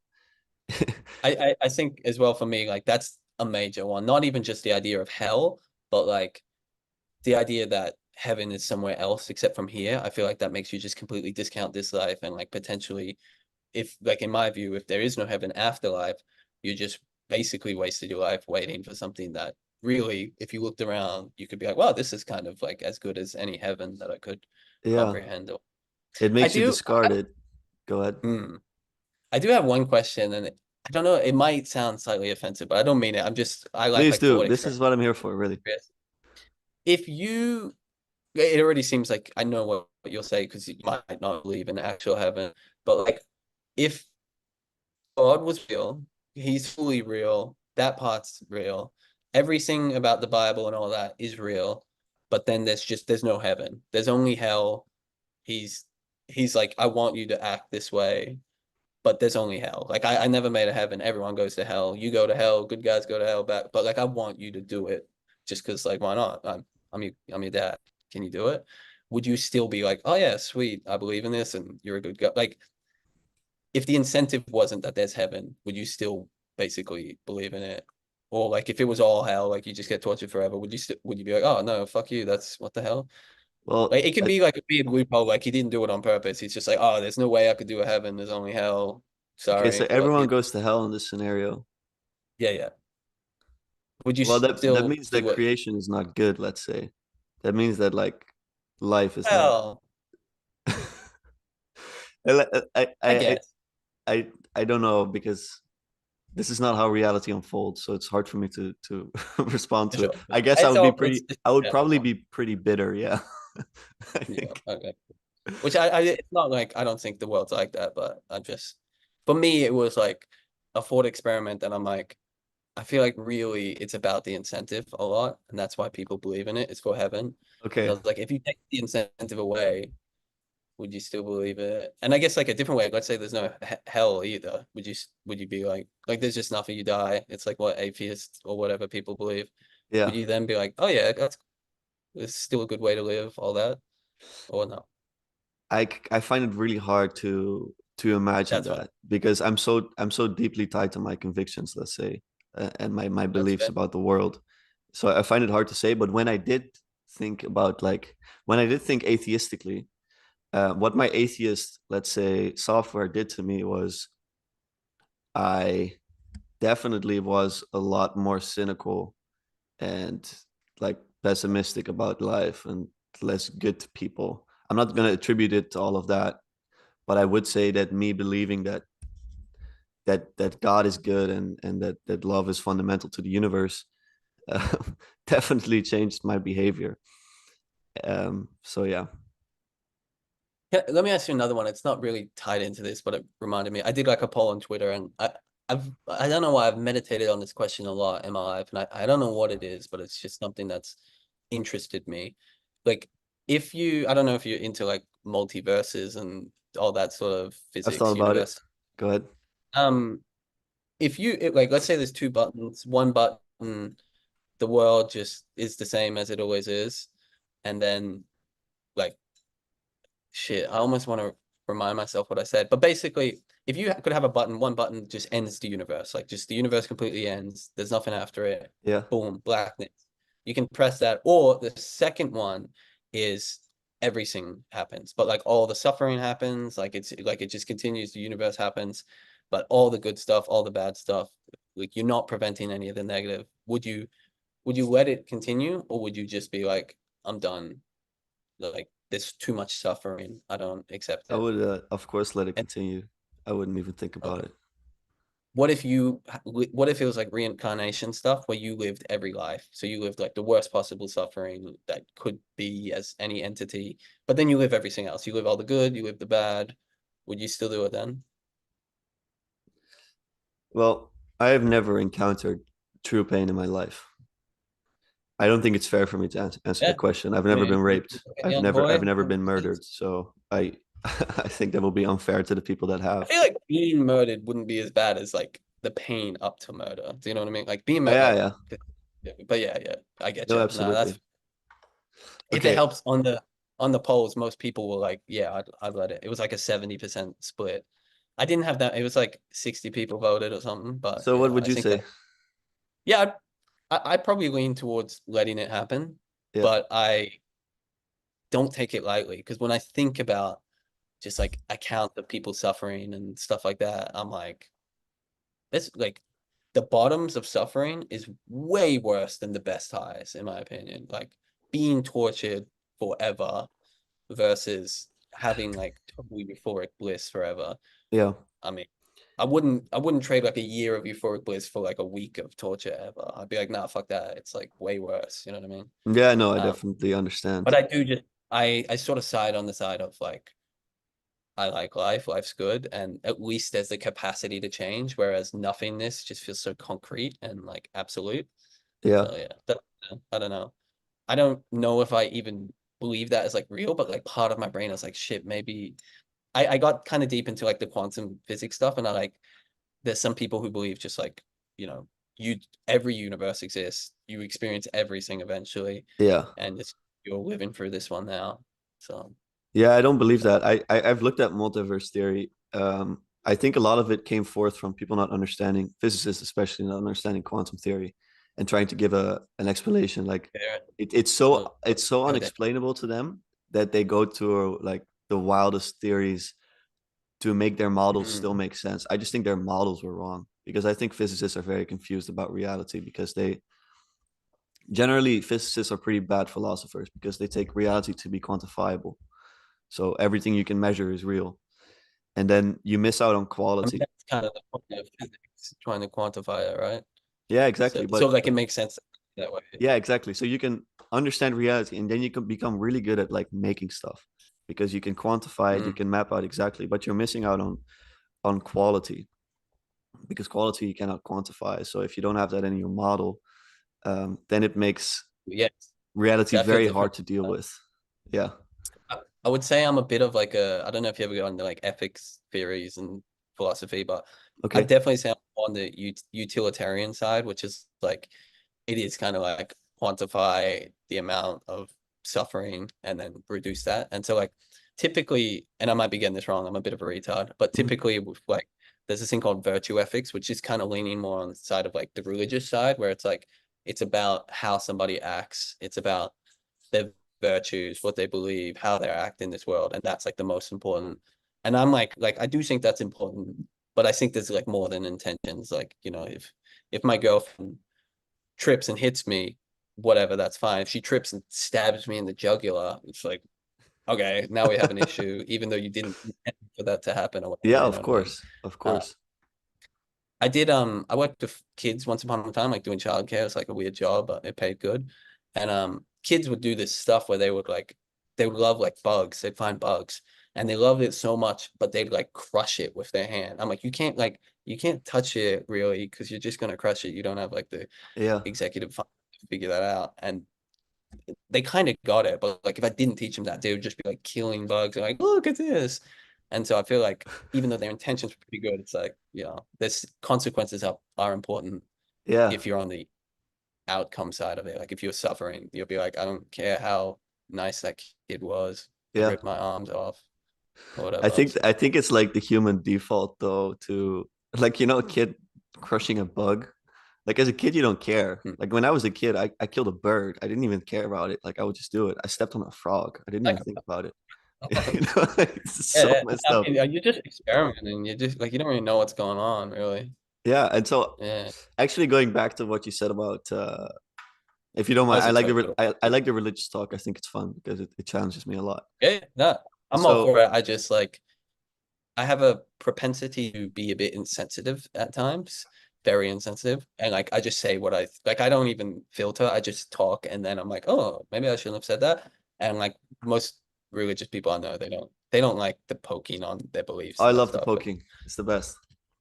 I think as well for me, like that's a major one. Not even just the idea of hell, but like the idea that heaven is somewhere else except from here. I feel like that makes you just completely discount this life and like potentially, if like in my view, if there is no heaven after life, you just basically wasted your life waiting for something that really, if you looked around, you could be like, wow, this is kind of like as good as any heaven that I could Yeah, comprehend. it I makes you do, discard it. Go ahead. hmm, I do have one question, and I don't know, it might sound slightly offensive, but I don't mean it. I Please like do. thought This is experiments. what I'm here for, really. If you, it already seems like I know what you'll say because you might not believe in actual heaven, but like if God was real, he's fully real, that part's real, everything about the Bible and all that is real, but then there's no heaven. There's only hell. He's he's like, I want you to act this way, but there's only hell. Like I never made a heaven. Everyone goes to hell. You go to hell. Good guys go to hell back. But like I want you to do it just because like why not? I'm your dad. Can you do it? Would you still be like, oh yeah, sweet, I believe in this and you're a good guy? Like if the incentive wasn't that there's heaven, would you still basically believe in it? Or like if it was all hell, like you just get tortured forever, would you be like, oh no, fuck you, that's what the hell? Well, Like it can be like a weird loophole, like he didn't do it on purpose. He's just like, oh, there's no way I could do a heaven, there's only hell. Okay, so Sorry, but everyone it, goes to hell in this scenario. yeah, yeah. Would you Well, that still means do that it? creation is not good, let's say. That means that like life is not. Well, I, I, I I, guess. I, I don't know because this is not how reality unfolds, so it's hard for me to respond For to it. sure. I guess It's all, it's just, I would yeah, probably be pretty bitter, yeah. I yeah, think. okay. Which it's not like I don't think the world's like that, but I just, for me, it was like a thought experiment, and I'm like, I feel like really it's about the incentive a lot, and that's why people believe in it. It's for heaven. And I Okay. was like, if you take the incentive away, would you still believe it? And I guess like a different way, let's say there's no hell either. Would you be like there's just nothing, you die. It's like what atheists or whatever people believe. Yeah. Would you then be like, oh yeah, that's it's still a good way to live, all that, or no? I find it really hard to imagine That's fine. that because I'm so deeply tied to my convictions, let's say, and my That's beliefs fair. about the world. So I find it hard to say. But when I did think about like when I did think atheistically, what my atheist, let's say, software did to me was I definitely was a lot more cynical and like pessimistic about life and less good to people. I'm not going to attribute it to all of that, but I would say that me believing that God is good and that love is fundamental to the universe uh, definitely changed my behavior. So yeah, Yeah, let me ask you another one. It's not really tied into this, but it reminded me. I did like a poll on Twitter, and I don't know why I've meditated on this question a lot in my life, and I don't know what it is, but it's just something that's interested me. Like, if you, I don't know if you're into like multiverses and all that sort of I've thought physics, about it. universe. Go ahead. Um, if you like, let's say there's two buttons. One button, the world just is the same as it always is, and then like shit, I almost want to remind myself what I said. But basically, if you could have a button, one button just ends the universe. Like just the universe completely ends. There's nothing after it. Yeah. Boom, blackness. You can press that. Or the second one is everything happens, but like all the suffering happens. Like it's like it just continues. The universe happens, but all the good stuff, all the bad stuff, like you're not preventing any of the negative. Would you let it continue, or would you just be like, I'm done? Like there's too much suffering. I don't accept I it. would, of course, let it And continue. I wouldn't even think about okay, it. what if it was like reincarnation stuff where you lived every life? So you lived like the worst possible suffering that could be as any entity, but then you live everything else. You live all the good, you live the bad. Would you still do it then? Well, I have never encountered true pain in my life. I don't think it's fair for me to answer Yeah. that question. I've I never been mean, raped. like a young I've boy. never been I murdered. So I I think that will be unfair to the people that have. feel like being murdered wouldn't be as bad as like the pain up to murder. Do you know what I mean? Like being Oh, murdered, yeah, like, yeah. but yeah, yeah, I get No, you. No, that's absolutely. if it Okay. helps on the polls, most people were like, yeah, I'd let it. It was like a 70% split. I didn't have that. It was like 60 people voted or something, but So what yeah, would I you think that say? yeah, I'd probably lean towards letting it happen, Yeah. but I don't take it lightly because when I think about just like accounts of people suffering and stuff like that, I'm like, this like the bottoms of suffering is way worse than the best highs, in my opinion. Like being tortured forever versus having like totally euphoric bliss forever. Yeah. I mean, I wouldn't trade like a year of euphoric bliss for like a week of torture ever. I'd be like, nah, fuck that. It's like way worse. You know what I mean? Yeah, no, I Um, definitely understand. but I do just I sort of side on the side of like I like life, life's good, and at least there's the capacity to change, whereas nothingness just feels so concrete and like absolute. Yeah. So yeah, I don't know. I don't know if I even believe that is like real, but like part of my brain is like, shit, maybe I got kind of deep into like the quantum physics stuff, and I like there's some people who believe just like, you know, you every universe exists, you experience everything eventually, Yeah. and it's you're living through this one now. So Yeah, I don't believe that. I've looked at multiverse theory. I think a lot of it came forth from people not understanding, physicists especially not understanding quantum theory, and trying to give a an explanation. Like yeah, it's so no doubt. unexplainable to them that they go to like the wildest theories to make their models still Mm. make sense. I just think their models were wrong because I think physicists are very confused about reality because they generally physicists are pretty bad philosophers because they take reality to be quantifiable. So everything you can measure is real. And then you miss out on I mean, quality. that's kind of the point of physics, trying to quantify it, right? Yeah, So, exactly. so But like it makes sense that way. yeah, exactly. So you can understand reality and then you can become really good at like making stuff because you can quantify it, you Mm. can map out exactly, but you're missing out on quality because quality you cannot quantify. So if you don't have that in your model, then it makes Yes, reality see, I feel very hard different. to deal with. Yeah. I would say I'm a bit of like a, I don't know if you ever got into like ethics theories and philosophy, but I Okay. definitely say I'm on the utilitarian side, which is like, it is kind of like quantify the amount of suffering and then reduce that. And so like typically, and I might be getting this wrong, I'm a bit of a retard, but Mhm. typically with like, there's this thing called virtue ethics, which is kind of leaning more on the side of like the religious side, where it's like, it's about how somebody acts. It's about their virtues, what they believe, how they act in this world, and that's like the most important. And I'm like I do think that's important, but I think there's like more than intentions. Like, if my girlfriend trips and hits me, whatever, that's fine. If she trips and stabs me in the jugular, it's like, okay, now we have an issue, even though you didn't intend for that to happen or Yeah, whatever, you know of what I mean? course. Of Uh, course. I worked with kids once upon a time, like doing childcare. It's like a weird job, but it paid good. And kids would do this stuff where they would love like bugs. They'd find bugs and they loved it so much, but they'd like crush it with their hand. I'm like, you can't touch it really because you're just gonna crush it. You don't have like the Yeah. executive function to figure that out. And they kind of got it, but like if I didn't teach them that, they would just be like killing bugs and like, look at this. And so I feel like even though their intentions were pretty good, it's like, there's consequences are important Yeah. if you're on the outcome side of it. Like if you're suffering, you'll be like, I don't care how nice that kid was. I Yeah. ripped my arms off or I whatever. think So I think it's like the human default though to like a kid crushing a bug. Like as a kid, you don't care. hmm. Like when I was a kid, I killed a bird. I didn't even care about it. Like I would just do it. I stepped on a frog. I didn't even think about it. It's Yeah, so yeah. messed I up. mean, you're just experimenting. You just like you don't really know what's going on, really. Yeah, and so Yeah. actually going back to what you said about if you don't That mind, was a total. I like the religious talk. I think it's fun because it challenges me a lot. Yeah, no, I'm all So for it. I just like I have a propensity to be a bit insensitive at times, very insensitive. And like I just say what like I don't even filter. I just talk and then I'm like, oh, maybe I shouldn't have said that. And like most religious people I know, they don't like the poking on their beliefs I and that love the stuff. But poking. It's the best.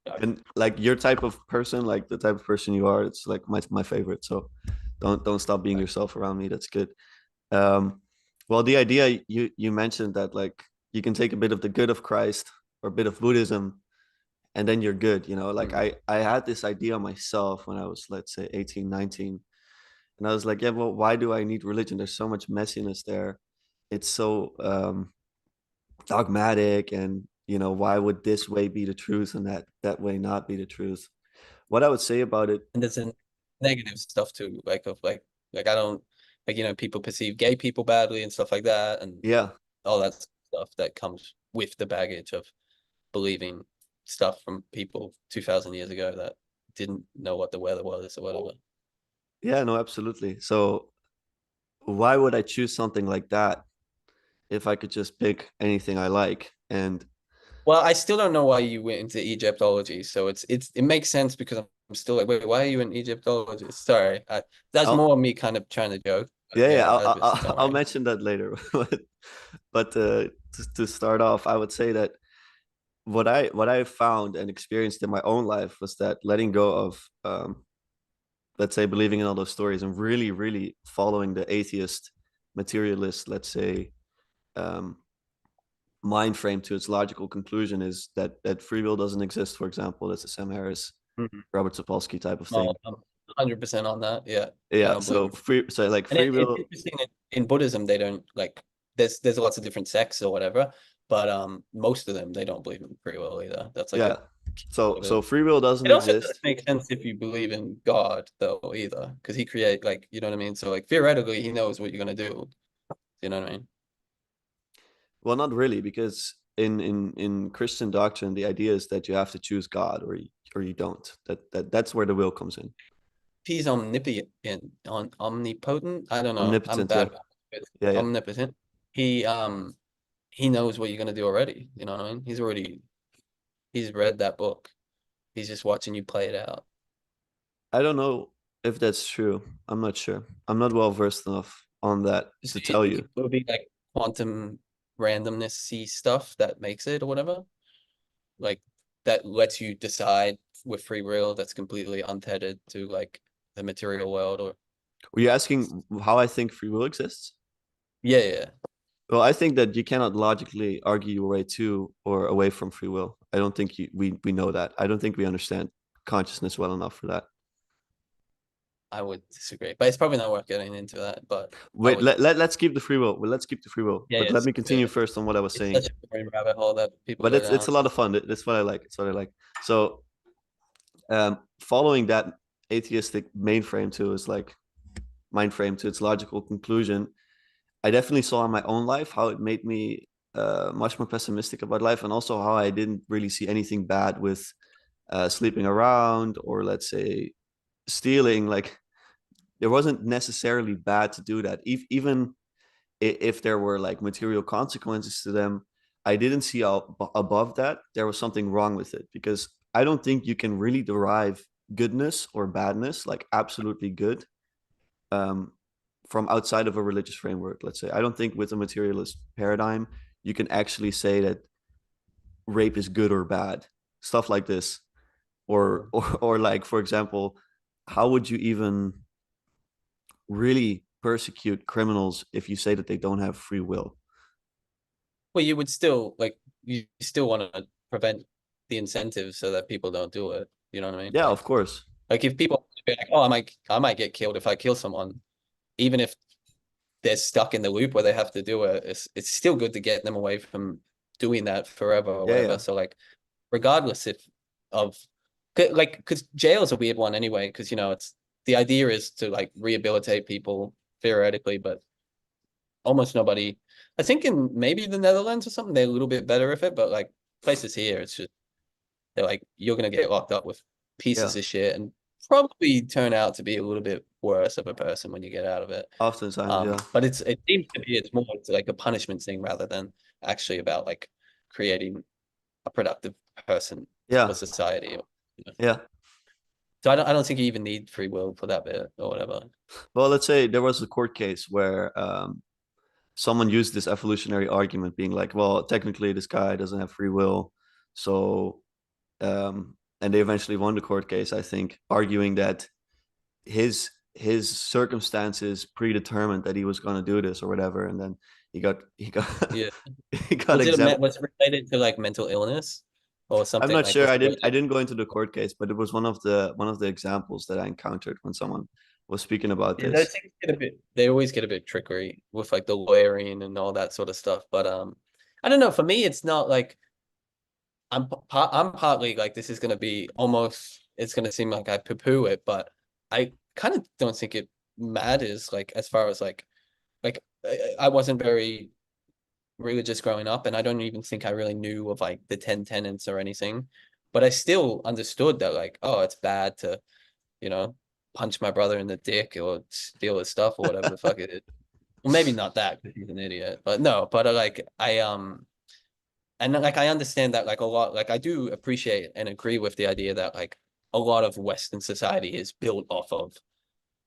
yeah. And like your type of person, like the type of person you are, it's like my favorite. So don't stop being yourself around me. That's good. Um, well, the idea you mentioned that like you can take a bit of the good of Christ or a bit of Buddhism, and then you're good. Like Mhm. I had this idea myself when I was, let's say, 18, 19, and I was like, yeah, well, why do I need religion? There's so much messiness there. It's so dogmatic, and why would this way be the truth and that way not be the truth? What I would say about it, And there's a negative stuff too, like of like I don't like people perceive gay people badly and stuff like that, and yeah, all that stuff that comes with the baggage of believing stuff from people 2000 years ago that didn't know what the weather was or whatever. yeah, no, absolutely. So why would I choose something like that if I could just pick anything I like? And Well, I still don't know why you went into Egyptology, so it makes sense because I'm still like, wait, why are you an Egyptologist? Sorry, that's I'll more me kind of trying to joke. But yeah, yeah, I just don't I'll worry. mention that later. But to start off, I would say that what I found and experienced in my own life was that letting go of let's say believing in all those stories and really really following the atheist materialist, let's say, um, mind frame to its logical conclusion is that free will doesn't exist, for example. That's a Sam Harris, Mhm. Robert Sapolsky type of No, thing. I'm 100% on that. Yeah, I Yeah, don't believe so in. like And free it's will. interesting that in Buddhism they don't like there's lots of different sects or whatever, but most of them they don't believe in free will either. That's like a Yeah, so of it. free will doesn't It also doesn't exist. make sense if you believe in God though either, because he create like you know what I mean. So like theoretically he knows what you're gonna do. You know what I mean? Well, not really, because in Christian doctrine, the idea is that you have to choose God or you don't. That's where the will comes in. He's omnipotent. I don't know. I'm Omnipotent, yeah. bad with Yeah, yeah. omnipotent. He um he knows what you're gonna do already. You know what I mean? He's read that book. He's just watching you play it out. I don't know if that's true. I'm not sure. I'm not well versed enough on that So to you tell think you. it would be like quantum randomness stuff that makes it or whatever? Like that lets you decide with free will that's completely untethered to like the material world or Were you asking how I think free will exists? yeah, yeah. Well, I think that you cannot logically argue your way to or away from free will. I don't think we know that. I don't think we understand consciousness well enough for that. I would disagree. But it's probably not worth getting into that, but I Wait, would let's keep the free will. Well, let's keep the free will. yeah, But yeah, let me continue yeah. first on what I was It's saying. such a brain rabbit hole that people But go it's down. a lot of fun. That's what I like. It's what I like. So following that atheistic mainframe to its like mind frame to its logical conclusion, I definitely saw in my own life how it made me much more pessimistic about life, and also how I didn't really see anything bad with sleeping around or let's say stealing. Like there wasn't necessarily bad to do that. Even if there were like material consequences to them, I didn't see above that there was something wrong with it, because I don't think you can really derive goodness or badness, like absolutely good, um, from outside of a religious framework. Let's say I don't think with a materialist paradigm you can actually say that rape is good or bad, stuff like this, or like for example, how would you even really persecute criminals if you say that they don't have free will? Well, you would still like you still want to prevent the incentive so that people don't do it. You know what I mean? Yeah, of course. Like if people be like, oh, I might get killed if I kill someone, even if they're stuck in the loop where they have to do it, it's still good to get them away from doing that forever or Yeah, whatever. yeah, So like, regardless if of like, because jail's a weird one anyway, because it's the idea is to like rehabilitate people theoretically, but almost nobody. I think in maybe the Netherlands or something, they're a little bit better with it, but like places here, it's just they're like you're gonna get locked up with yeah. pieces of shit and probably turn out to be a little bit worse of a person when you get out of it. Oftentimes, yeah, But it seems to be it's more like a punishment thing rather than actually about like creating a productive person yeah, for society. yeah. So I don't think you even need free will for that bit or whatever. Well, let's say there was a court case where someone used this evolutionary argument, being like, well, technically this guy doesn't have free will, so and they eventually won the court case, I think, arguing that his circumstances predetermined that he was going to do this or whatever, and then he got Yeah. he got exempt. Was it related to like mental illness or I'm something not like sure. was I it didn't I related? didn't go into the court case, but it was one of the examples that I encountered when someone was speaking about Yeah, those this. things get a bit they always get a bit trickery with like the lawyering and all that sort of stuff. But I don't know. For me, it's not like I'm partly like this is gonna be almost it's gonna seem like I poo-poo it, but I kind of don't think it matters like as far as like I wasn't very religious growing up, and I don't even think I really knew of like the 10 tenets or anything. But I still understood that like, oh, it's bad to, you know, punch my brother in the dick or steal his stuff or whatever the fuck it is. Well, maybe not that because he's an idiot, but no, but like and like I understand that like a lot, like I do appreciate and agree with the idea that like a lot of Western society is built off of,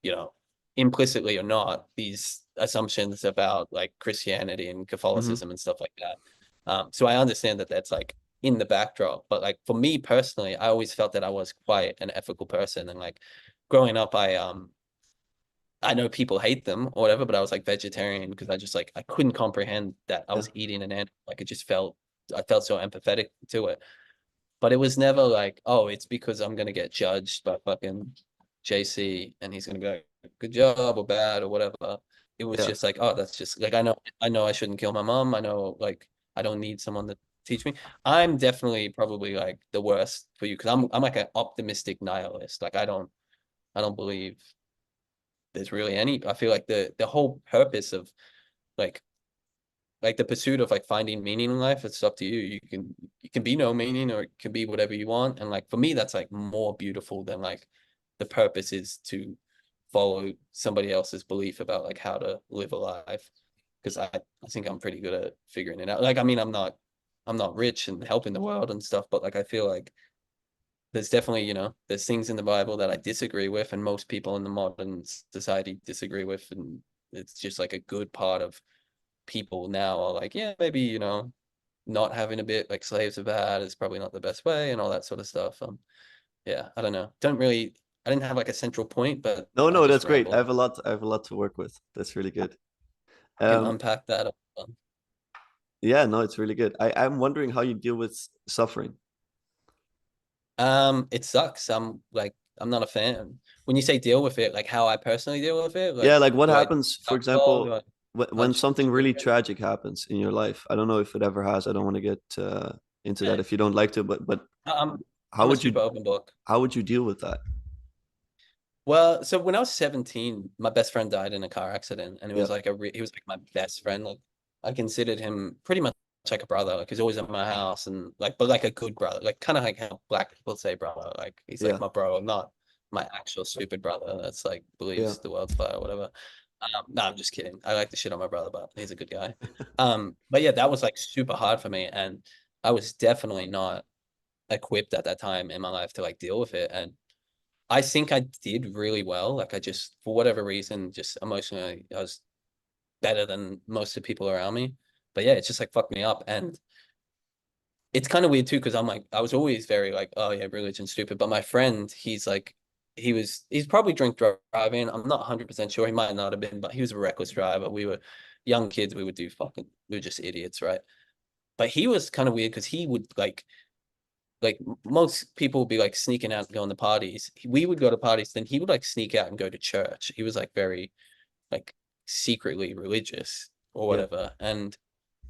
you know, implicitly or not, these assumptions about like Christianity and Hmm. Catholicism and stuff like that. So I understand that that's like in the backdrop, but like for me personally, I always felt that I was quite an ethical person, and like growing up, I know people hate them or whatever, but I was like vegetarian because I just like I couldn't comprehend that I Yeah. was eating an animal. Like it just felt I felt so empathetic to it. But it was never like, oh, it's because I'm gonna get judged by fucking JC and he's gonna be like, good job or bad or whatever. It was Yeah. just like, oh, that's just like I know I shouldn't kill my mom. I know like I don't need someone to teach me. I'm definitely probably like the worst for you because I'm like an optimistic nihilist. Like I don't believe there's really any. I feel like the whole purpose of like like the pursuit of like finding meaning in life, it's up to you. You can be no meaning or it can be whatever you want. And like for me, that's like more beautiful than like the purpose is to follow somebody else's belief about like how to live a life. Because I think I'm pretty good at figuring it out. Like I mean, I'm not rich and helping the world and stuff, but like I feel like there's definitely, you know, there's things in the Bible that I disagree with, and most people in the modern society disagree with, and it's just like a good part of people now are like, yeah, maybe, you know, not having a bit like slaves are bad is probably not the best way and all that sort of stuff. Yeah, I don't know. I didn't have like a central point, but No, I no, just that's great. rambled. I have a lot to work with. That's really good. You can Um, unpack that. yeah, no, it's really good. I'm wondering how you deal with suffering. It sucks. I'm not a fan. When you say deal with it, like how I personally deal with it, Yeah, like like what do I happens, for alcohol? Do example, I when punch something really children? tragic happens in your life. I don't know if it ever has. I don't want to get into that if you don't like to, but I'm how I'm a would you super open book. how would you deal with that? Well, so when I was 17, my best friend died in a car accident, and it Yeah, was like he was like my best friend. Like I considered him pretty much like a brother. Like he's always at my house, and like but like a good brother, like kind of like how black people say brother. Like he's like yeah, my bro, not my actual stupid brother that's like yeah, believes the world's flat or whatever. No, I'm just kidding. I like the shit on my brother, but he's a good guy. But yeah, that was like super hard for me, and I was definitely not equipped at that time in my life to like deal with it, and I think I did really well. Like I just, for whatever reason, just emotionally, I was better than most of the people around me. But yeah, it's just like fucked me up. And it's kind of weird too, because I'm like, I was always very like, oh yeah, religion's stupid. But my friend, he's like, he's probably drink driving. I'm not 100% sure. He might not have been, but he was a reckless driver. We were young kids. We were just idiots, right? But he was kind of weird because he would like most people would be like sneaking out and going to parties. We would go to parties, then he would like sneak out and go to church. He was like very like secretly religious or yeah, whatever. And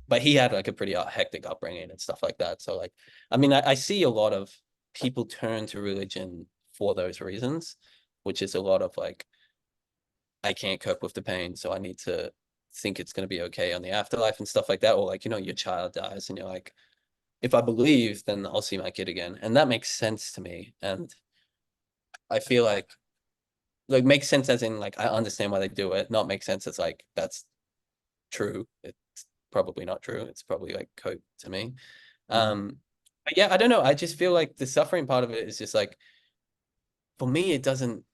but he had like a pretty hectic upbringing and stuff like that. So like, I mean, I see a lot of people turn to religion for those reasons, which is a lot of like, I can't cope with the pain, so I need to think it's going to be okay on the afterlife and stuff like that. Or like, you know, your child dies and you're like, if I believe, then I'll see my kid again. And that makes sense to me. And I feel like makes sense as in like I understand why they do it, not make sense as like that's true. It's probably not true. It's probably like code to me. mhm, But yeah, I don't know. I just feel like the suffering part of it is just like for me, it doesn't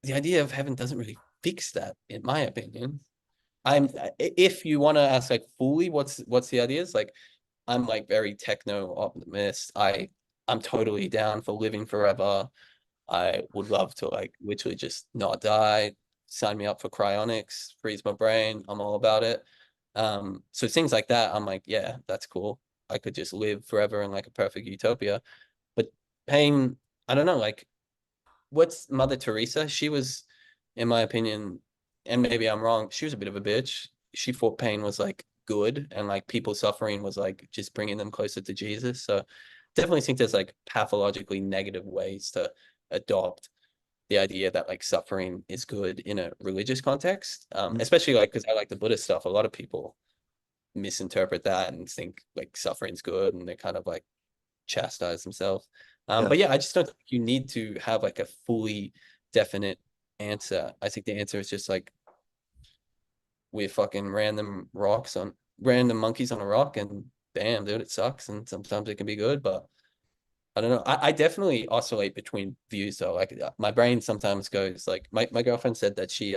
the idea of heaven doesn't really fix that, in my opinion. I'm if you want to ask like fully what's the ideas, like I'm like very techno optimist. I'm totally down for living forever. I would love to like literally just not die, sign me up for cryonics, freeze my brain. I'm all about it. So things like that, I'm like, yeah, that's cool. I could just live forever in like a perfect utopia. But pain, I don't know, like what's Mother Teresa? She was, in my opinion, and maybe I'm wrong, she was a bit of a bitch. She thought pain was like good and like people suffering was like just bringing them closer to Jesus. So definitely think there's like pathologically negative ways to adopt the idea that like suffering is good in a religious context. mhm, Especially like because I like the Buddhist stuff. A lot of people misinterpret that and think like suffering's good and they kind of like chastise themselves. yeah, But yeah, I just don't think you need to have like a fully definite answer. I think the answer is just like we're fucking random monkeys on a rock and bam, dude, it sucks. And sometimes it can be good, but I don't know. I definitely oscillate between views though. Like my brain sometimes goes like my girlfriend said that she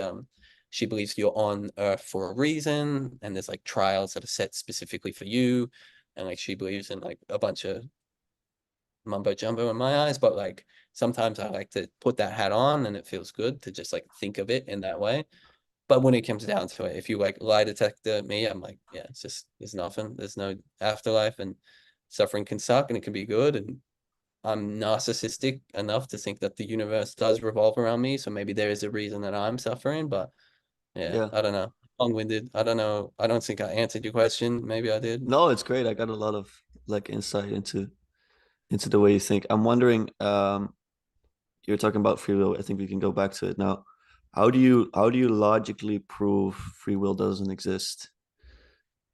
believes you're on Earth for a reason and there's like trials that are set specifically for you. And like she believes in like a bunch of mumbo jumbo in my eyes, but like sometimes I like to put that hat on and it feels good to just like think of it in that way. But when it comes down to it, if you like lie detector me, I'm like, yeah, it's just there's nothing. There's no afterlife and suffering can suck and it can be good. And I'm narcissistic enough to think that the universe does revolve around me. So maybe there is a reason that I'm suffering, but yeah, yeah. I don't know. Long-winded. I don't know. I don't think I answered your question. Maybe I did. No, it's great. I got a lot of like insight into the way you think. I'm wondering, you're talking about free will. I think we can go back to it now. How do you logically prove free will doesn't exist?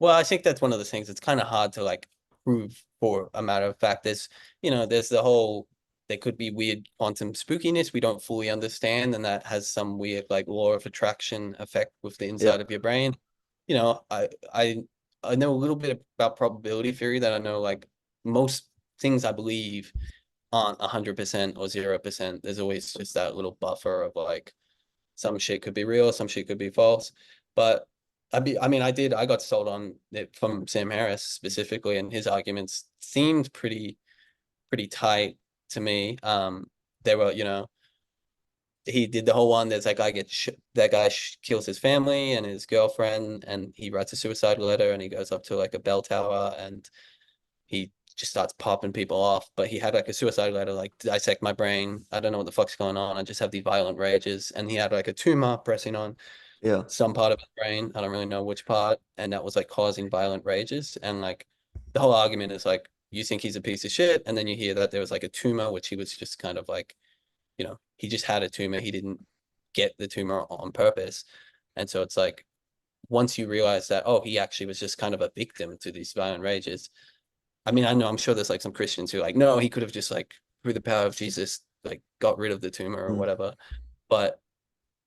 Well, I think that's one of the things. It's kind of hard to like prove for a matter of fact. There's the whole, there could be weird quantum spookiness we don't fully understand, and that has some weird like law of attraction effect with the Yeah, inside of your brain. You know, I know a little bit about probability theory, that I know like most things I believe aren't 100% or 0%. There's always just that little buffer of like some shit could be real, some shit could be false. But I got sold on it from Sam Harris specifically, and his arguments seemed pretty tight to me. They were, he did the whole one. There's that guy that guy kills his family and his girlfriend, and he writes a suicide letter, and he goes up to like a bell tower, and he just starts popping people off. But he had like a suicide letter, like dissect my brain. I don't know what the fuck's going on. I just have these violent rages, and he had like a tumor pressing on yeah, some part of his brain. I don't really know which part, and that was like causing violent rages. And like the whole argument is like you think he's a piece of shit, and then you hear that there was like a tumor, which he was just kind of like, he just had a tumor. He didn't get the tumor on purpose. And so it's like once you realize that, oh, he actually was just kind of a victim to these violent rages. I mean, I know I'm sure there's like some Christians who are like, no, he could have just like through the power of Jesus, like got rid of the tumor or mm, whatever. But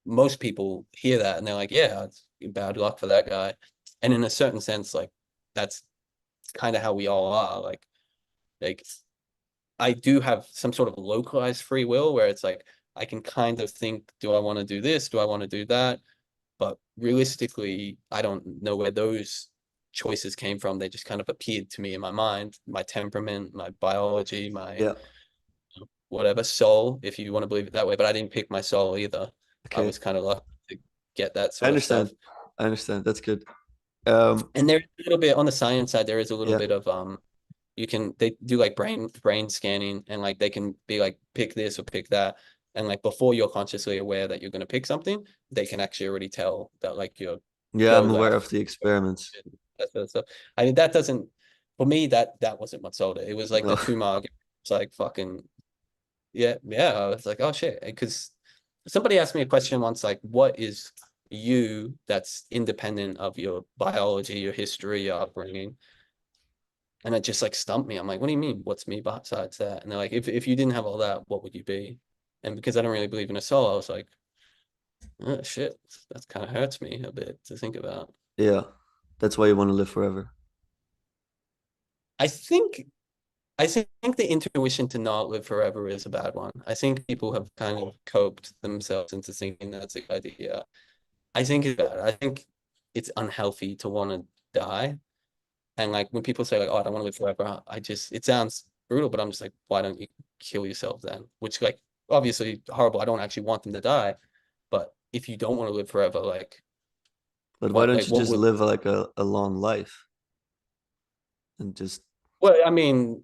most people hear that and they're like, yeah, it's bad luck for that guy. And in a certain sense, like that's kind of how we all are. Like I do have some sort of localized free will where it's like I can kind of think, do I want to do this? Do I want to do that? But realistically, I don't know where those choices came from. They just kind of appeared to me in my mind, my temperament, my biology, my yeah. whatever soul, if you want to believe it that way. But I didn't pick my soul either. I Okay, was kind of lucky to get that I sort of understand. stuff. I understand. That's good. And there's a little bit on the science side, there is a little Yeah, bit of they do like brain scanning, and like they can be like pick this or pick that. And like before you're consciously aware that you're gonna pick something, they can actually already tell that like you're yeah. go I'm aware of left, the experiments. that sort of stuff. I mean that doesn't for me that wasn't what sold it. It was like the No, tumor. It's like fucking yeah. I was like, oh shit. Because somebody asked me a question once, like, what is you that's independent of your biology, your history, your upbringing? And it just like stumped me. I'm like, what do you mean? What's me besides that? And they're like, if you didn't have all that, what would you be? And because I don't really believe in a soul, I was like, oh shit, that kind of hurts me a bit to think about. yeah. That's why you want to live forever. I think I think the intuition to not live forever is a bad one. I think people have kind of coped themselves into thinking that's a good idea. I think it's bad. I think it's unhealthy to want to die. And like when people say like, "Oh, I don't want to live forever," it sounds brutal, but I'm just like, why don't you kill yourself then? Which like obviously horrible. I don't actually want them to die, but if you don't want to live forever, like But why don't you what just would? live like a long life and just Well, I mean,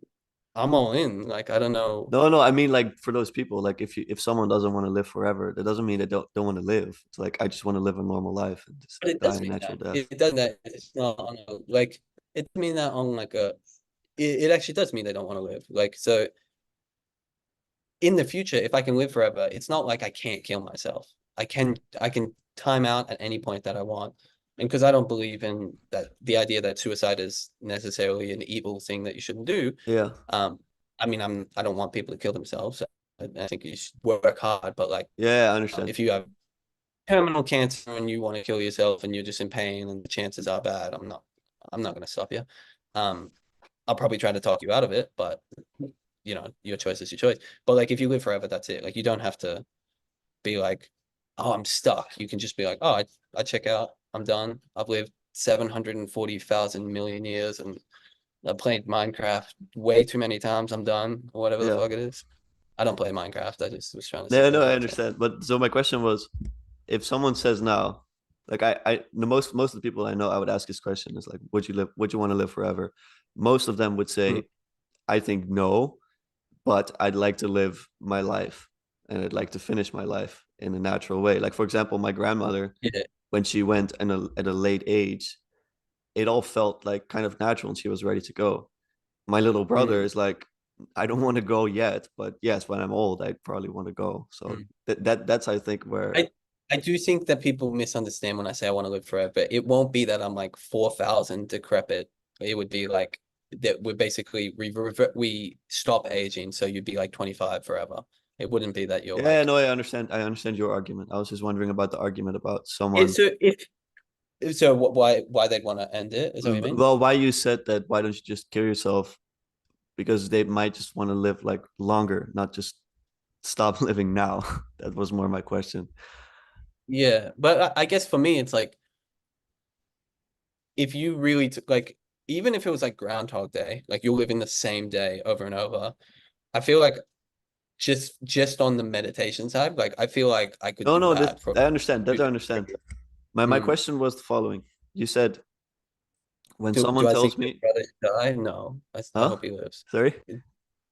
I'm all in. Like I don't know, no, no. I mean, like for those people, like if someone doesn't want to live forever, that doesn't mean they don't want to live. It's like I just want to live a normal life and just but it die does a mean natural that. death. It does that. It's not on a, like it mean that on like a. It actually does mean they don't want to live. Like so, in the future, if I can live forever, it's not like I can't kill myself. I can time out at any point that I want. And because I don't believe in that the idea that suicide is necessarily an evil thing that you shouldn't do. Yeah, Um, I mean, I don't want people to kill themselves. I think you should work hard, but like yeah. I understand. if you have terminal cancer and you want to kill yourself and you're just in pain and the chances are bad, I'm not gonna stop you. Um, I'll probably try to talk you out of it, but your choice is your choice. But like if you live forever, that's it. Like you don't have to be like, oh, I'm stuck. You can just be like, oh, I check out. I'm done. I've lived 740,000 million years and I've played Minecraft way too many times. I'm done, or whatever the Yeah, fuck it is. I don't play Minecraft. I just was trying to say no, no. that I out there. understand. But so my question was, if someone says now, like the most of the people I know, I would ask this question is like, would you live? Would you want to live forever? Most of them would Mm. say, I think no, but I'd like to live my life and I'd like to finish my life in a natural way. Like for example, my grandmother, Yeah. when she went at a late age, it all felt like kind of natural and she was ready to go. My little brother Mm. is like, I don't want to go yet, but yes, when I'm old, I'd probably want to go. So Mm. that's I think I where. I do think that people misunderstand when I say I want to live forever. It won't be that I'm like 4,000 decrepit. It would be like that we're basically we stop aging, so you'd be like 25 forever. It wouldn't be that you're Yeah, like no, I understand. I understand your argument. I was just wondering about the argument about it. someone. So why they'd want to end it? Is that what you mean? Well, why you said that? Why don't you just kill yourself? Because they might just want to live like longer, not just stop living now. That was more my question. Yeah, but I guess for me, it's like if you really took like even if it was like Groundhog Day, like you're living the same day over and over. I feel like just on the meditation side, like I feel like I could No, do no, that for I understand. That I 2 to 3 understand. years. My Mm. question was the following. You said when Do someone I think tells your me, brother should die? No. I huh? hope he lives. Sorry?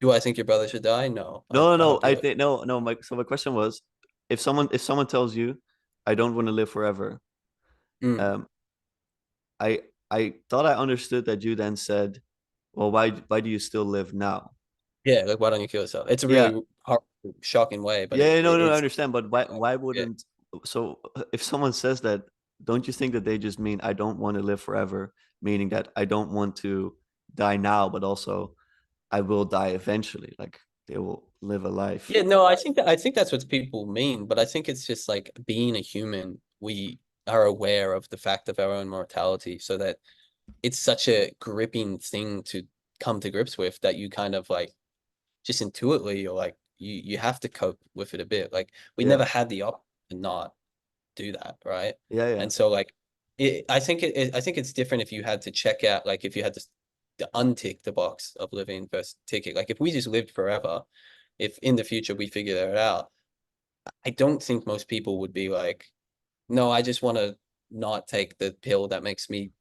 Do I think your brother should die? No. No, no, I no. hope he I lives. think no, no. My question was, if someone tells you, I don't want to live forever, Mm. um, I I thought I understood that you then said, well, why do you still live now? Yeah, like why don't you kill yourself? It's a Yeah, really hard, shocking way, but yeah, no, no, I it's understand. But why yeah. wouldn't so if someone says that, don't you think that they just mean I don't want to live forever, meaning that I don't want to die now, but also I will die eventually. Like they will live a life. Yeah, no, I think that's what people mean, but I think it's just like being a human, we are aware of the fact of our own mortality, so that it's such a gripping thing to come to grips with that you kind of like just intuitively you're like you have to cope with it a bit. Like we Yeah, never had the option to not do that, right? yeah, yeah, And so like I think it's different if you had to check out like if you had to untick the box of living versus ticking. Like if we just lived forever, if in the future we figure it out, I don't think most people would be like, no, I just want to not take the pill that makes me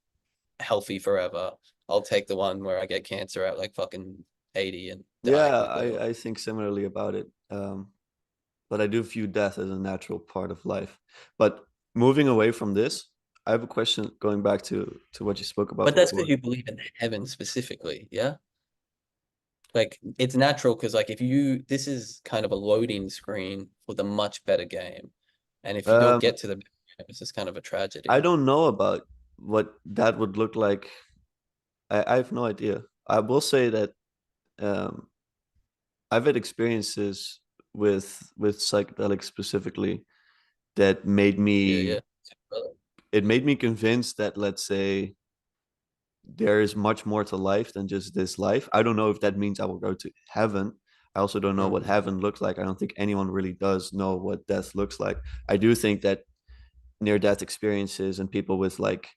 healthy forever. I'll take the one where I get cancer at like fucking 80 and die yeah. quickly. I think similarly about it. But I do view death as a natural part of life. But moving away from this, I have a question going back to what you spoke about But that's because before. you believe in heaven specifically, yeah? Like it's natural because like if you this is kind of a loading screen for the much better game. And if you don't Um, get to the it's just kind of a I tragedy. don't know about what that would look like. I have no idea. I will say that um, I've had experiences with psychedelics specifically that made Yeah, me yeah. it made me convinced that, let's say, there is much more to life than just this life. I don't know if that means I will go to heaven. I also don't know what Mm. heaven looks like. I don't think anyone really does know what death looks like. I do think that near death experiences and people with like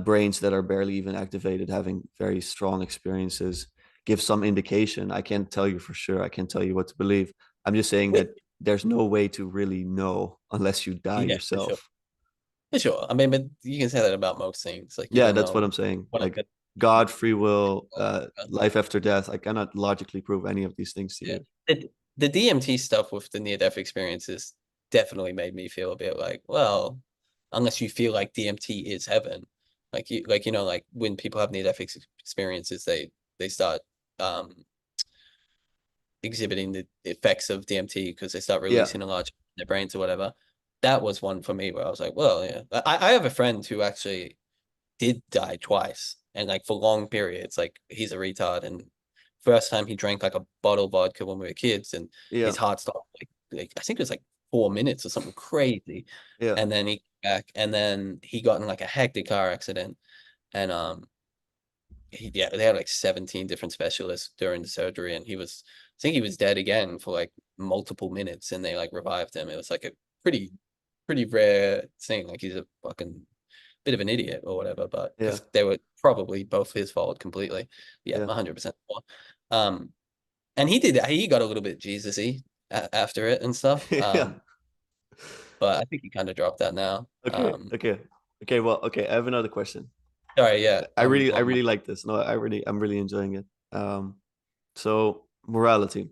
brains that are barely even activated having very strong experiences give some indication. I can't tell you for sure. I can't tell you what to believe. I'm just saying that Wait, there's no way to really know unless you die yeah, for sure. yourself. For sure. I mean, but you can say that about most things. Like you Yeah, don't that's what know I'm saying. what Like I'm God, free will, gonna life after death. I cannot logically prove any of these things to yeah. you. The DMT stuff with the near-death experiences definitely made me feel a bit like, well, unless you feel like DMT is heaven, like you know, like when people have near-death experiences, they start um exhibiting the effects of DMT because they start Yeah, releasing a large in their brains or whatever. That was one for me where I was like, well, yeah. I have a friend who actually did die twice and like for long periods. Like he's a retard and first time he drank like a bottle of vodka when we were kids and yeah, his heart stopped like I think it was like 4 minutes or something crazy. yeah, And then he came back and then he got in like a hectic car accident and yeah, they had like 17 different specialists during the surgery and I think he was dead again for like multiple minutes and they like revived him. It was like a pretty pretty rare thing. Like he's a fucking bit of an idiot or whatever, but yeah, because they were probably both his fault completely. Yeah, yeah, 100%. Um, and he did he got a little bit Jesus-y after it and stuff. yeah. But I think he kind of dropped that now. Okay, okay, okay. Well, okay. I have another question. Sorry, yeah, I long. really like this. No, I'm really enjoying it. So morality.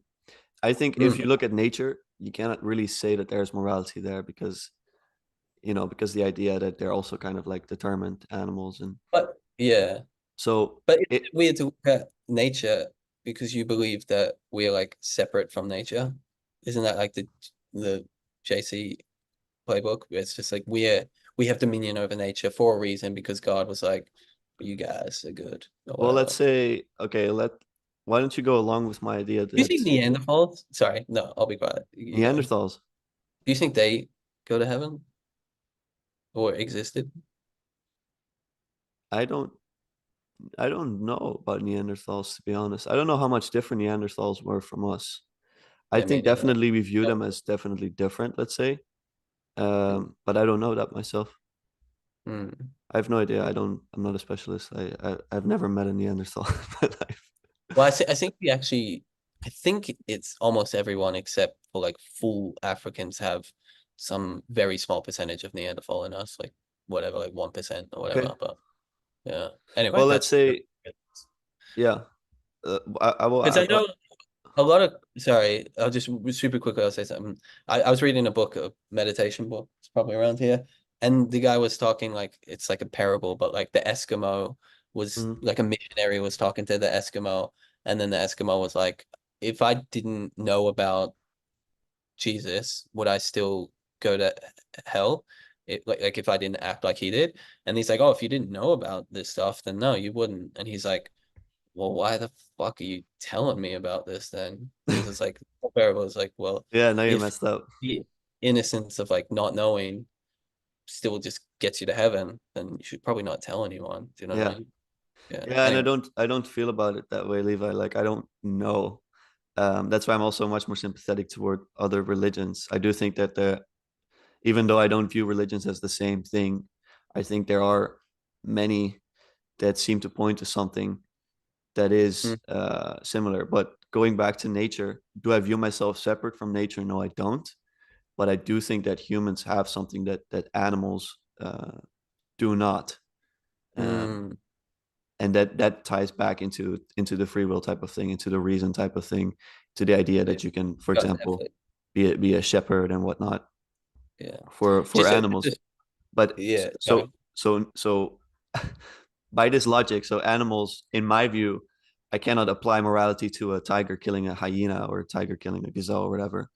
I think if Mm. you look at nature, you cannot really say that there's morality there because because the idea that they're also kind of like determined animals, and But yeah, so but it's it weird to look at nature because you believe that we're like separate from nature. Isn't that like the JC playbook. It's just like we have dominion over nature for a reason because God was like, you guys are good or Well, let's whatever. say, okay, why don't you go along with my idea Do you think that Neanderthals? Sorry, no, I'll be quiet. You go. Do Neanderthals, you think they go to heaven or existed? I don't, I don't know about Neanderthals, to be honest. I don't know how much different Neanderthals were from us. I Yeah, me think neither. definitely we view them as definitely different, let's say. But I don't know that myself. Mm. I have no idea. I'm not a specialist. I've never met a Neanderthal in my life. Well, I think we actually, I think it's almost everyone except for like full Africans have some very small percentage of Neanderthal in us, like whatever, like 1% or Okay. whatever. But yeah. Anyway, Well, let's that's say, yeah. I will. because I know a lot of, sorry, I'll just super quickly, I'll say something. I was reading a book, a meditation book, it's probably around here. And the guy was talking like, it's like a parable, but like the Eskimo was Mhm. like a missionary was talking to the Eskimo. And then the Eskimo was like, if I didn't know about Jesus, would I still go to hell? Like if I didn't act like he did. And he's like, oh, if you didn't know about this stuff, then no, you wouldn't. And he's like, well, why the fuck are you telling me about this then? Because it's like parable is like, well, Yeah. Now you if messed up. the innocence of like not knowing still just gets you to heaven, then you should probably not tell anyone. Do you know what I Yeah. mean? Yeah. Yeah, and Anyway. I don't feel about it that way, Levi. Like I don't know. That's why I'm also much more sympathetic toward other religions. I do think that even though I don't view religions as the same thing, I think there are many that seem to point to something that is Mm, similar. But going back to nature, do I view myself separate from nature? No, I don't. But I do think that humans have something that animals do not. Um, mm, and that ties back into the free will type of thing, into the reason type of thing, to the idea yeah. that you can, for Oh, example, definitely. be a shepherd and whatnot Yeah. for animals. Just But yeah, sorry. so by this logic, so animals, in my view, I cannot apply morality to a tiger killing a hyena or a tiger killing a gazelle or whatever.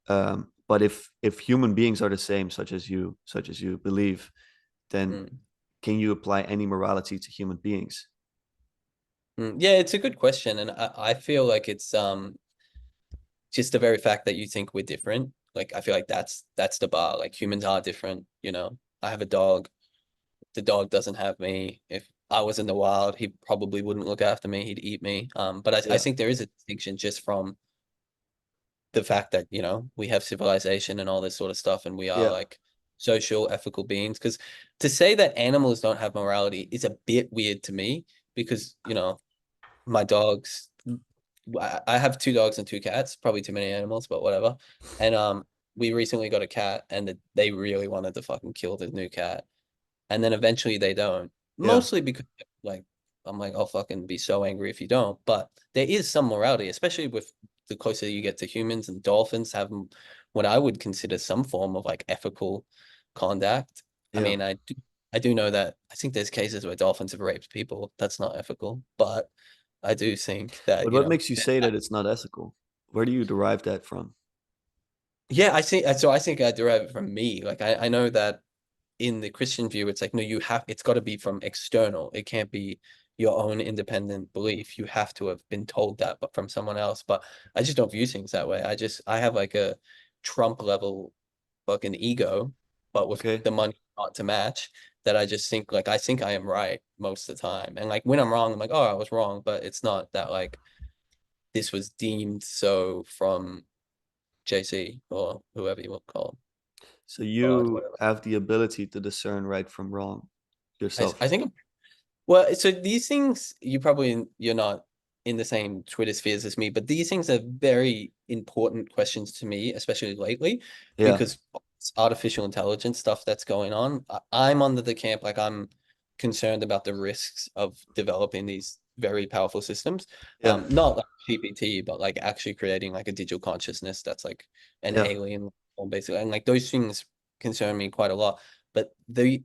But if human beings are the same, such as you believe, then Mm, can you apply any morality to human beings? yeah, it's a good question. And I feel like it's just the very fact that you think we're different. Like I feel like that's the bar. Like humans are different, you know. I have a dog. The dog doesn't have me. If I was in the wild, he probably wouldn't look after me. He'd eat me. But I Yeah, think there is a distinction just from the fact that, you know, we have civilization and all this sort of stuff, and we are yeah, like social, ethical beings. Because to say that animals don't have morality is a bit weird to me because, you know, my dogs, I have two dogs and two cats, probably too many animals, but whatever. And we recently got a cat and they really wanted to fucking kill the new cat. And then eventually they don't. yeah, Mostly because like I'm like, I'll fucking be so angry if you don't. But there is some morality, especially with the closer you get to humans, and dolphins have what I would consider some form of like ethical conduct. I yeah. mean, I do know that I think there's cases where dolphins have raped people. That's not ethical, but I do think that, But you what know, makes you say that it's not ethical? Where do you derive that from? yeah, I think so. I think I derive it from me. Like I know that in the Christian view, it's like, no, it's got to be from external. It can't be your own independent belief. You have to have been told that, but from someone else. But I just don't view things that way. I have like a Trump level fucking ego, but with Okay. the money not to match, that I just think like, I think I am right most of the time. And like when I'm wrong, I'm like, oh, I was wrong. But it's not that like this was deemed so from JC or whoever you want to call him. So God, you whatever. have the ability to discern right from wrong yourself. I think well, so these things you're not in the same Twitter spheres as me, but these things are very important questions to me, especially lately, Yeah, because it's artificial intelligence stuff that's going on. I'm under the camp like I'm concerned about the risks of developing these very powerful systems. yeah, Not like GPT, but like actually creating like a digital consciousness that's like an yeah. alien form, basically. And like those things concern me quite a lot. But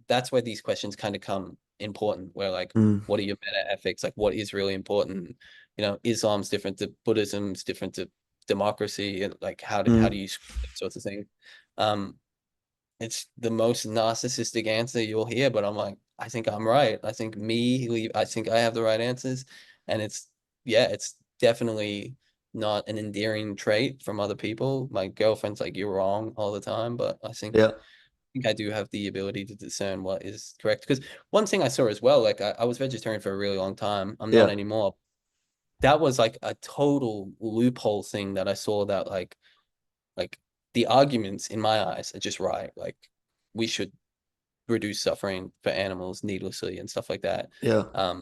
that's where these questions kind of come important, where like, Mm, what are your meta ethics? Like, what is really important? You know, Islam's different to Buddhism's different to democracy, and like how do mm. you those sorts of things? Um, it's the most narcissistic answer you'll hear, but I'm like, I think I'm right. I think I think I have the right answers. And yeah, it's definitely not an endearing trait from other people. My girlfriend's like, you're wrong all the time, but Yeah. I think I do have the ability to discern what is correct. Because one thing I saw as well, like I was vegetarian for a really long time. I'm not Yeah. anymore. That was like a total loophole thing that I saw that like the arguments in my eyes are just right. Like we should reduce suffering for animals needlessly and stuff like that. Yeah. Um,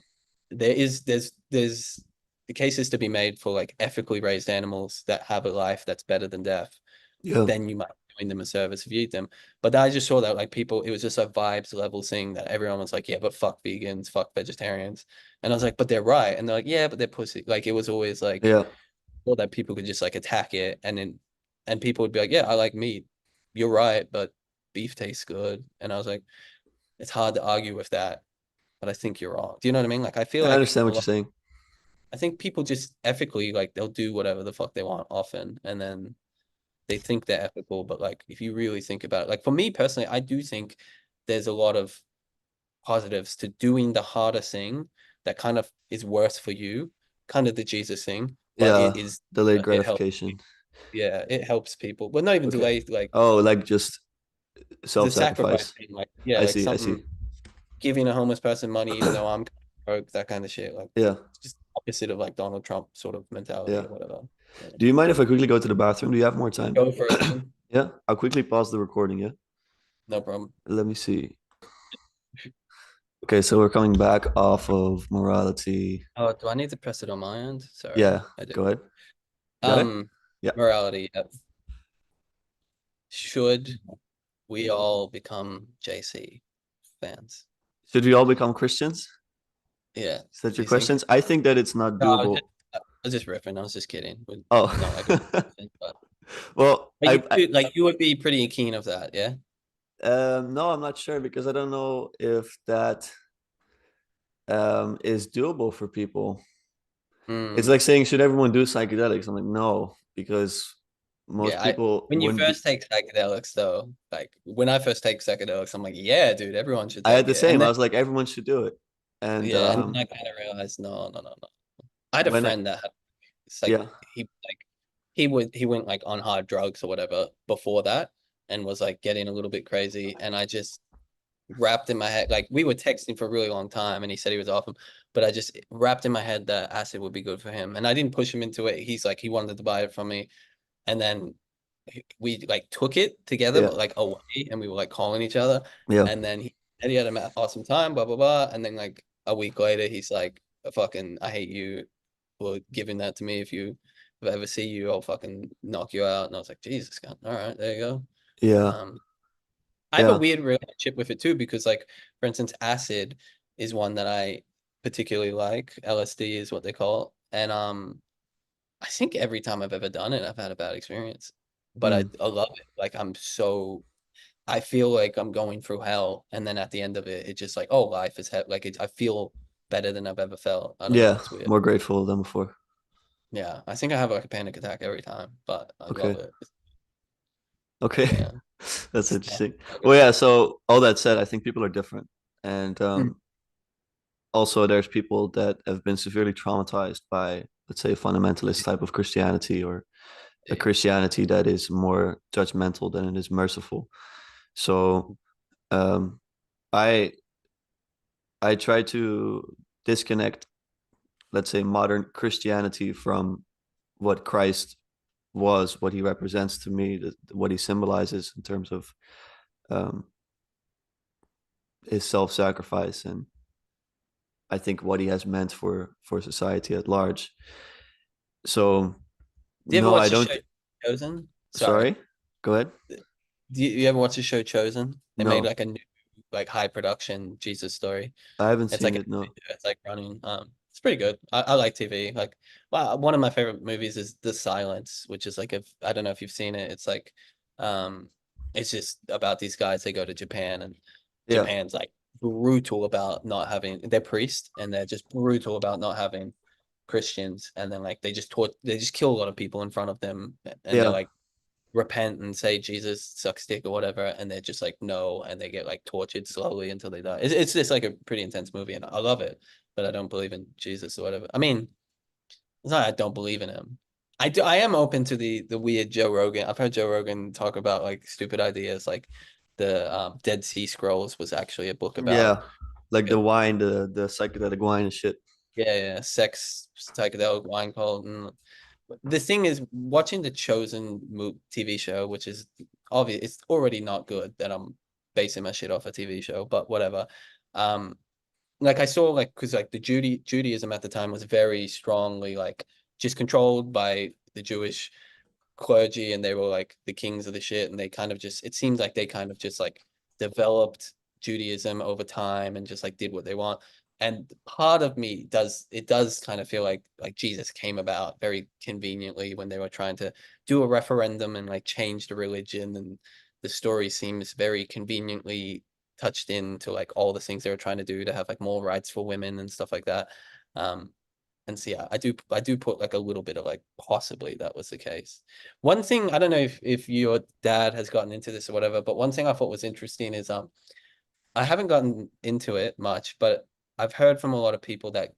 there's the cases to be made for like ethically raised animals that have a life that's better than death. Yeah. Then you might be doing them a service if you eat them. But I just saw that like people, it was just a vibes level thing that everyone was like, yeah, but fuck vegans, fuck vegetarians. And I was like, but they're right. And they're like, yeah, but they're pussy. Like it was always like, Yeah. or that people could just like attack it and people would be like, yeah, I like meat. You're right, but beef tastes good. And I was like, it's hard to argue with that, but I think you're wrong. Do you know what I mean? Like I feel I like understand what you're saying. I think people just ethically like they'll do whatever the fuck they want often, and then they think they're ethical, but like if you really think about it, like for me personally, I do think there's a lot of positives to doing the harder thing that kind of is worse for you, kind of the Jesus thing, but Yeah. Delayed it helps. gratification. Yeah, it helps people. Well, not even Okay. delayed, like Oh, like just the sacrifice self-sacrifice. thing, like yeah, I like see. I see. something giving a homeless person money even though I'm broke, that kind of shit. Like Yeah. it's just opposite of like Donald Trump sort of mentality Yeah. or whatever. Yeah. Do you mind if I quickly go to the bathroom? Do you have more time? Go for it, man. Yeah. I'll quickly pause the recording. Yeah. No problem. Let me see. Okay, so we're coming back off of morality. Oh, do I need to press it on my end? Sorry, Yeah. I do. Go ahead. Got it? Um, Yeah. morality. Yep. Should we all become JC fans? Should we all become Christians? Yeah. Is that Do your you think? questions? I think that it's not No, doable. I was just riffing. I was just kidding. Oh. Not like a but Well, like you would be pretty keen of that, yeah? no, I'm not sure because I don't know if that is doable for people. It's Mm. like saying, should everyone do psychedelics? I'm like, no, because most Yeah, I people when you wouldn't be. first take psychedelics though, like when I first take psychedelics, I'm like, yeah, dude, everyone should I had take the it. And same. I then was like, everyone should do it. And yeah, and then I kind of realized, no, no, no, no. I had a when I, friend that had it's like yeah, he went like on hard drugs or whatever before that and was like getting a little bit crazy. And I just wrapped in my head, like we were texting for a really long time and he said he was off him, but I just wrapped in my head that acid would be good for him. And I didn't push him into it. He's like, he wanted to buy it from me. And then we like took it together, yeah, but like away, and we were like calling each other. yeah, And then he said he had an awesome time, blah blah blah. And then like a week later, he's like, "Fucking, I hate you for giving that to me. If I ever see you, I'll fucking knock you out." And I was like, "Jesus, God. All right, there you go." yeah, Um, I have a yeah, weird relationship with it too because, like, for instance, acid is one that I particularly like. LSD is what they call it, and I think every time I've ever done it, I've had a bad experience. But mm, I love it. Like I feel like I'm going through hell, and then at the end of it, it's just like, oh, life is like I feel better than I've ever felt. I don't know. yeah. It's weird. More grateful than before. Yeah, I think I have like a panic attack every time, but I love Okay, it. okay, Yeah, that's it's not interesting. not Well, good. yeah. So all that said, I think people are different, and Mm. also there's people that have been severely traumatized by, let's say, a fundamentalist type of Christianity or a Christianity that is more judgmental than it is merciful. So um, I I try to disconnect, let's say, modern Christianity from what Christ was, what he represents to me, what he symbolizes in terms of um, his self-sacrifice, and I think what he has meant for society at large. So Do you ever no, I watch the show don't. Chosen? Sorry. Sorry, go ahead. You ever watch the show Chosen? They made No, like a new, like high production Jesus story. I haven't It's seen like it. No. it's like running. It's pretty good. I like TV. Like, well, one of my favorite movies is The Silence, which is like if I don't know if you've seen it. It's like, um, it's just about these guys. They go to Japan, and Yeah, Japan's like brutal about not having. They're priests, and they're just brutal about not having Christians. And then like they just kill a lot of people in front of them, and they're yeah, like repent and say Jesus sucks dick or whatever, and they're just like no, and they get like tortured slowly until they die. It's just like a pretty intense movie, and I love it, but I don't believe in Jesus or whatever. I mean, it's not I don't believe in him. I do. I am open to the weird Joe Rogan. I've heard Joe Rogan talk about like stupid ideas, like the Dead Sea Scrolls was actually a book about Yeah, like the wine, the psychedelic wine and shit. yeah, sex, psychedelic wine cult. And the thing is, watching the Chosen TV show, which is obvious, it's already not good that I'm basing my shit off a TV show, but whatever. Um, like I saw like because like the Judaism at the time was very strongly like just controlled by the Jewish clergy, and they were like the kings of the shit, and they kind of just it seems like they kind of just like developed Judaism over time and just like did what they want. And part of me does kind of feel like Jesus came about very conveniently when they were trying to do a referendum and like change the religion, and the story seems very conveniently touched into like all the things they were trying to do to have like more rights for women and stuff like that. Um, and so yeah, I do put like a little bit of like possibly that was the case. One thing I don't know if your dad has gotten into this or whatever, but one thing I thought was interesting is I haven't gotten into it much, but I've heard from a lot of people that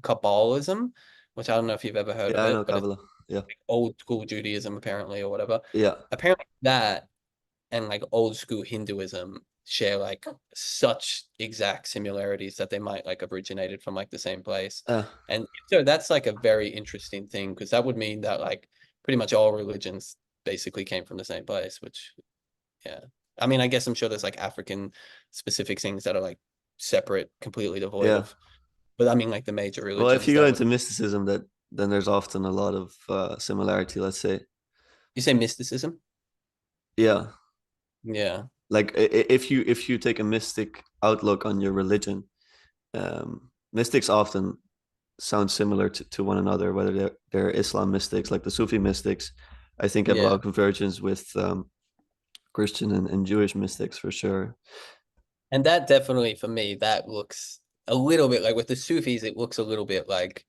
Kabbalism, which I don't know if you've ever heard Yeah, of I know it, but it's Kabbalah. Yeah, like old school Judaism apparently or whatever. yeah, Apparently that and like old school Hinduism share like such exact similarities that they might like have originated from like the same place. uh, And so that's like a very interesting thing because that would mean that like pretty much all religions basically came from the same place, which yeah. I mean, I guess I'm sure there's like African specific things that are like separate, completely devoid yeah. of, but I mean like the major Well, if religions you go that would into mysticism, that then there's often a lot of similarity. Let's say, you say mysticism? yeah, Yeah. like if you take a mystic outlook on your religion, mystics often sound similar to one another, whether they're Islam mystics, like the Sufi mystics, I think have a lot Yeah. of convergence with Christian and Jewish mystics for sure. And that definitely for me, that looks a little bit like with the Sufis, it looks a little bit like,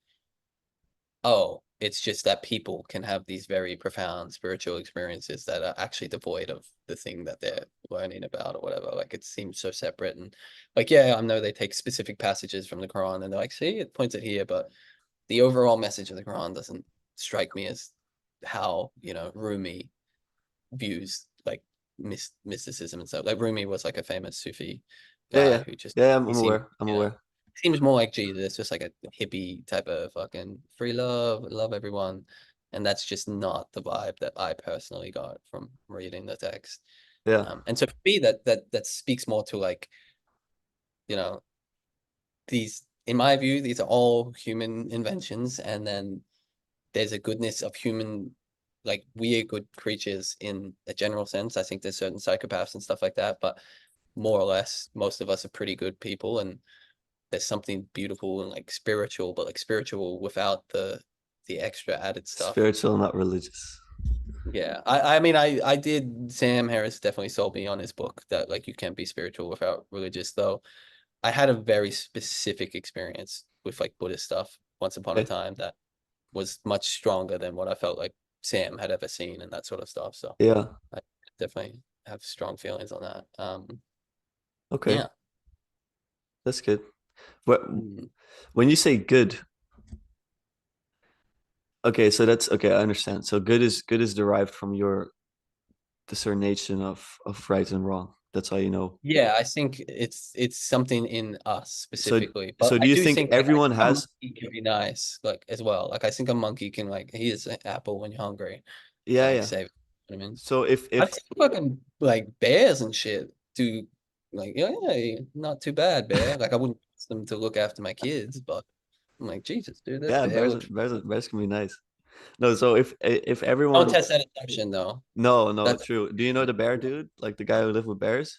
oh, it's just that people can have these very profound spiritual experiences that are actually devoid of the thing that they're learning about or whatever. Like it seems so separate. And like, yeah, I know they take specific passages from the Quran and they're like, see, it points it here, but the overall message of the Quran doesn't strike me as how, Rumi views like mysticism and stuff. Like Rumi was like a famous Sufi Yeah, guy yeah, who just yeah. he I'm seemed, aware. I'm aware. seems more like Jesus, just like a hippie type of fucking free love everyone. And that's just not the vibe that I personally got from reading the text. Yeah, And so for me, that speaks more to like, you know, these, in my view, these are all human inventions, and then there's a goodness of human, like we are good creatures in a general sense. I think there's certain psychopaths and stuff like that, but more or less, most of us are pretty good people, and there's something beautiful and like spiritual, but like spiritual without the extra added stuff. spiritual, not religious. Yeah, I mean, I did. Sam Harris definitely sold me on his book that like you can't be spiritual without religious, though. I had a very specific experience with like Buddhist stuff once upon a Okay. time that was much stronger than what I felt like Sam had ever seen and that sort of stuff. So Yeah. I definitely have strong feelings on that. Okay. Yeah. That's good. What Mm. when you say good, okay, so that's okay, I understand. So good is derived from your discernation of right and wrong. That's how you know. Yeah, I think it's something in us So specifically, but so do I you do think think like I everyone think a has monkey can be nice, like as well. Like I think a monkey can like he is an apple when you're hungry and yeah, like yeah. save. You know what I mean, So I've if seen fucking like bears and shit do like yeah, not too bad bear. Like I wouldn't ask them to look after my kids, but I'm like Jesus, dude, that yeah, bear looks. bears can be nice. No, so if Don't everyone test that assumption though. no, no, That's true. Do you know the bear dude? Like the guy who lived with bears?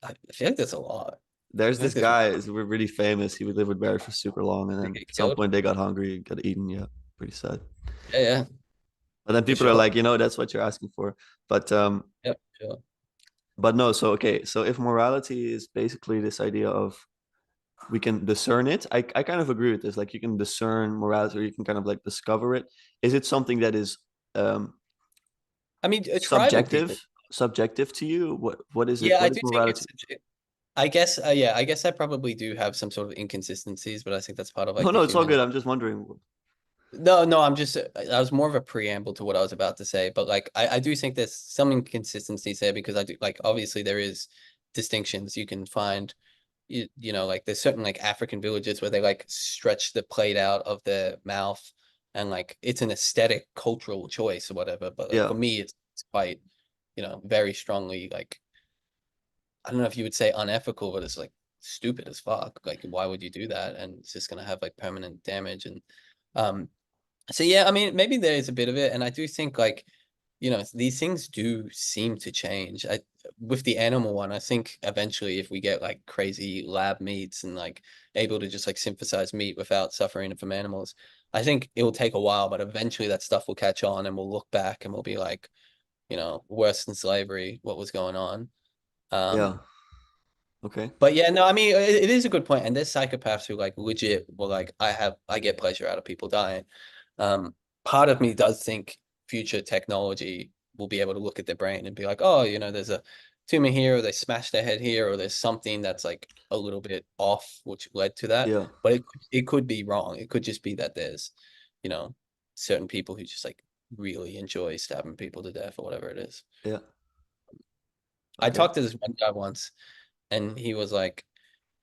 I feel like that's a lot. There's I think this there's guy is really famous. He would live with bears for super long, and they then get at some killed. point they got hungry, got eaten. Yeah, pretty sad. Yeah, yeah, But then for people are sure. like, that's what you're asking for. But Yep, sure. but no, so okay, so if morality is basically this idea of we can discern it, I kind of agree with this. Like you can discern morality, or you can kind of like discover it. Is it something that is um I mean, tribal people. subjective to you? What is it? Yeah, I What is do think morality? it's. I guess, yeah, I guess I probably do have some sort of inconsistencies, but I think that's part of No, like the no, it's all human. good. I'm just wondering. No, no, I'm just, I was more of a preamble to what I was about to say, but like, I do think there's some inconsistencies there because I do, like, obviously there is distinctions you can find, you know, like there's certain like African villages where they like stretch the plate out of their mouth and like it's an aesthetic cultural choice or whatever, but like Yeah, for me, it's quite, you know, very strongly like, I don't know if you would say unethical, but it's like stupid as fuck. Like, why would you do that? And it's just gonna have like permanent damage and, um, so yeah, I mean, maybe there is a bit of it, and I do think like, you know, these things do seem to change. I with the animal one, I think eventually if we get like crazy lab meats and like able to just like synthesize meat without suffering from animals, I think it will take a while, but eventually that stuff will catch on and we'll look back and we'll be like, you know, worse than slavery, what was going on. yeah. Um, Okay. but yeah, no, I mean, it is a good point. And there's psychopaths who like legit were like, I get pleasure out of people dying. Um, Part of me does think future technology will be able to look at their brain and be like, oh, you know, there's a tumor here, or they smashed their head here, or there's something that's like a little bit off, which led to that. Yeah, But it could be wrong. It could just be that there's, you know, certain people who just like really enjoy stabbing people to death or whatever it is. yeah. I Okay. talked to this one guy once, and he was like,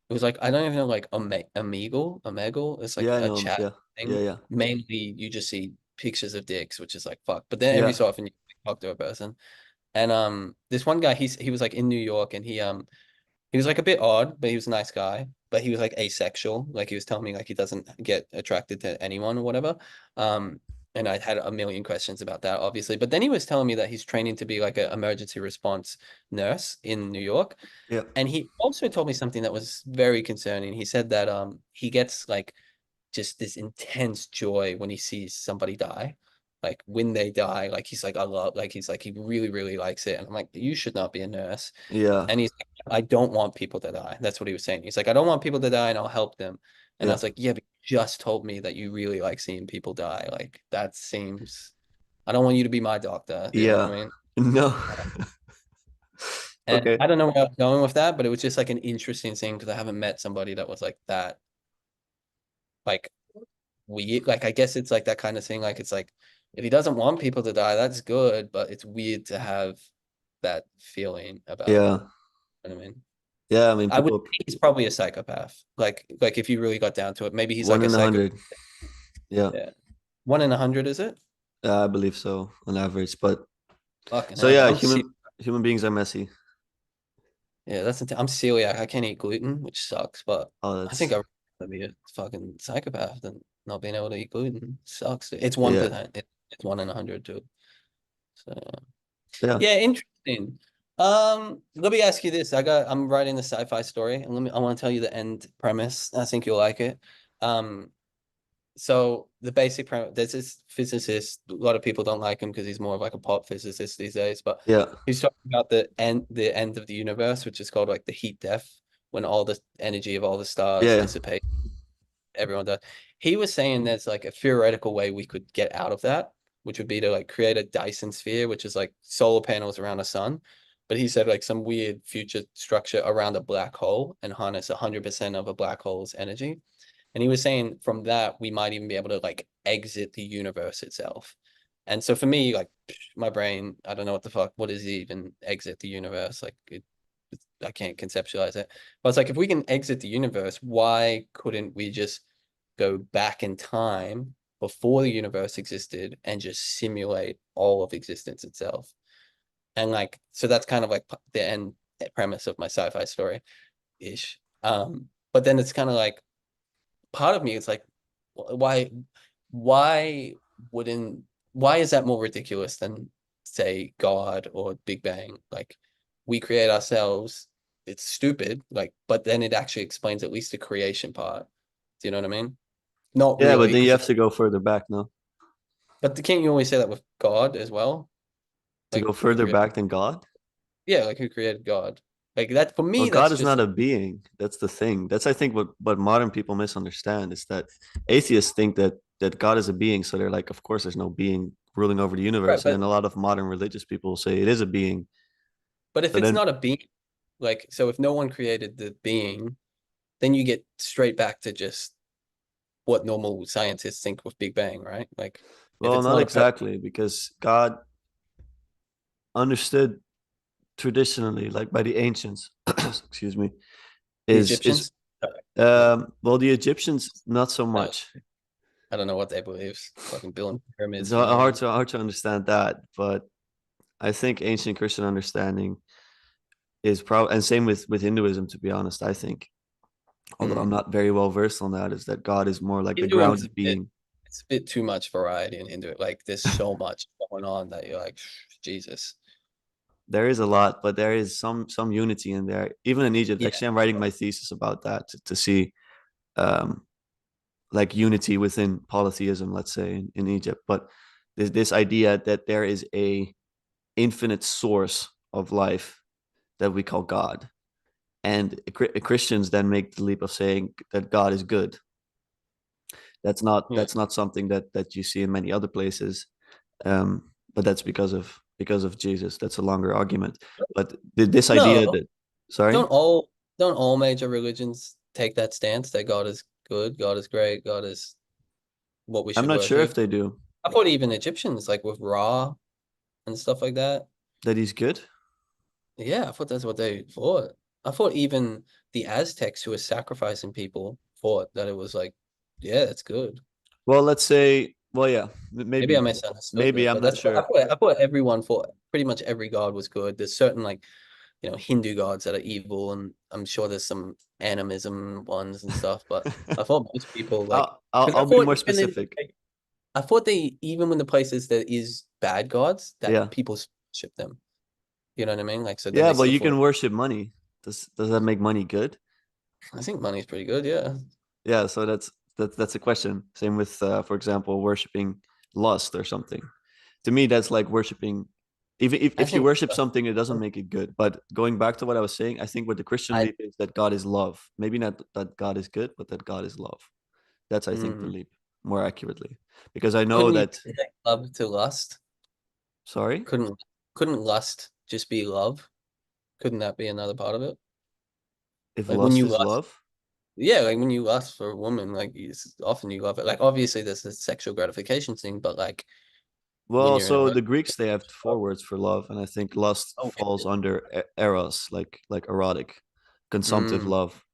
it was like I don't even know like Omegle. It's like Yeah, I a know him. chat Yeah, yeah, thing. yeah, Mainly you just see pictures of dicks, which is like fuck. But then every yeah, so often you talk to a person. And this one guy, he was like in New York and he was like a bit odd, but he was a nice guy. But he was like asexual. Like he was telling me like he doesn't get attracted to anyone or whatever. Um, and I had a million questions about that, obviously. But then he was telling me that he's training to be like an emergency response nurse in New York. yeah, And he also told me something that was very concerning. He said that he gets like just this intense joy when he sees somebody die. Like when they die, like he's like, I love, like he's like, he really, really likes it. And I'm like, you should not be a nurse. yeah, And he's like, I don't want people to die. That's what he was saying. He's like, I don't want people to die and I'll help them. And I yeah, was like, yeah, but you just told me that you really like seeing people die. Like that seems, I don't want you to be my doctor. You know what I yeah. mean? No. And Okay. I don't know where I was going with that, but it was just like an interesting thing because I haven't met somebody that was like that, like weird. Like I guess it's like that kind of thing. Like it's like if he doesn't want people to die, that's good, but it's weird to have that feeling about it. Yeah, You know what I mean? yeah. I mean, I would people think he's probably a psychopath. Like if you really got down to it, maybe he's one like a in a psycho. hundred. Yeah, Yeah. 1 in 100, is it? I believe so on average. But Fucking so hell. yeah, human beings are messy. Yeah, I'm celiac. I can't eat gluten, which sucks, but Oh, I think that's I'd rather be a fucking psychopath than not being able to eat gluten. Sucks. It's yeah, 1%. It's 1 in 100 too. So yeah, yeah, interesting. Let me ask you this. I'm writing a sci-fi story, and I want to tell you the end premise. I think you'll like it. Um, so the basic premise, there's this physicist, a lot of people don't like him because he's more of like a pop physicist these days, but yeah, he's talking about the end of the universe, which is called like the heat death, when all the energy of all the stars yeah, dissipate, everyone does. He was saying there's like a theoretical way we could get out of that, which would be to like create a Dyson sphere, which is like solar panels around a sun. But he said like some weird future structure around a black hole and harness 100% of a black hole's energy. And he was saying from that, we might even be able to like exit the universe itself. And so for me, like my brain, I don't know what the fuck, what is even exit the universe? Like I can't conceptualize it. But it's like if we can exit the universe, why couldn't we just go back in time before the universe existed and just simulate all of existence itself? And like, so that's kind of like the end premise of my sci-fi story ish. But then it's kind of like part of me is like, why, why wouldn't, why is that more ridiculous than say God or Big Bang? Like we create ourselves. It's stupid, like, but then it actually explains at least the creation part. Do you know what I mean? Not yeah. really, But then you because have to go further back, no? but can't you always say that with God as well? To Like go who further created? back than God. Yeah, like who created God? Like that for Well, me, God that's is just not a being. That's the thing. That's I think what modern people misunderstand is that atheists think that God is a being. So they're like, of course, there's no being ruling over the Right, universe. And then a lot of modern religious people say it is a being. but if But it's then, not a being, like, so if no one created the being, then you get straight back to just what normal scientists think with Big Bang, right? Like, if well, it's not not a person, exactly, because God understood traditionally, like by the ancients, excuse me, the is Egyptians, no, well, the Egyptians not so no, much. I don't know what they believe. Fucking building It's pyramids, you know what I mean? hard to understand that, but I think ancient Christian understanding is probably, and same with Hinduism, to be honest. I think, although I'm Mm. not very well versed on that, is that God is more like the Hinduism's grounded being. it's a bit too much variety in Hindu. Like, there's so much going on that you're like, Jesus. There is a lot, but there is some unity in there. Even in Egypt, Yeah. actually, I'm writing my thesis about that to see um, like unity within polytheism, let's say in Egypt. But this idea that there is a infinite source of life that we call God, and Christians then make the leap of saying that God is good. Yeah. That's not something that you see in many other places, but that's because of Jesus. That's a longer argument. But this idea No, that, sorry, don't all don't all major religions take that stance that God is good, God is great, God is what we I'm should not sure if worship? they do, I thought even Egyptians, like with Ra and stuff like that. that he's good. Yeah, I thought that's what they thought. I thought even the Aztecs who were sacrificing people thought that it was like, yeah, that's good. Well, let's say, well, yeah, Maybe I maybe, misunderstood maybe them, I'm but not that's what sure. I thought everyone thought pretty much every god was good. There's certain like, Hindu gods that are evil, and I'm sure there's some animism ones and stuff, but I thought most people like because I'll be more specific. I thought they even when the places there is bad gods that Yeah, people worship them. You know what I mean? Like so then yeah, they but still you thought can worship money. Does that make money good? I think money's pretty good, yeah. Yeah, so that's a question. Same with, for example, worshiping lust or something. To me, that's like worshiping. Even I if you think worship something, it doesn't make it good. But going back to what I was saying, I think what the Christian I leap is that God is love. Maybe not that God is good, but that God is love. That's, I think, the mm, leap more accurately. Because I know couldn't you that, connect love to lust? sorry, Couldn't lust just be love? Couldn't that be another part of it? if Like when lust you is lust, love. yeah, like when you lust for a woman, like often you love it. Like obviously there's this sexual gratification thing, but like when Well, you're in a so the relationship, Greeks, they have four words for love, and I think lust oh, falls under eros, like erotic, consumptive mm, love.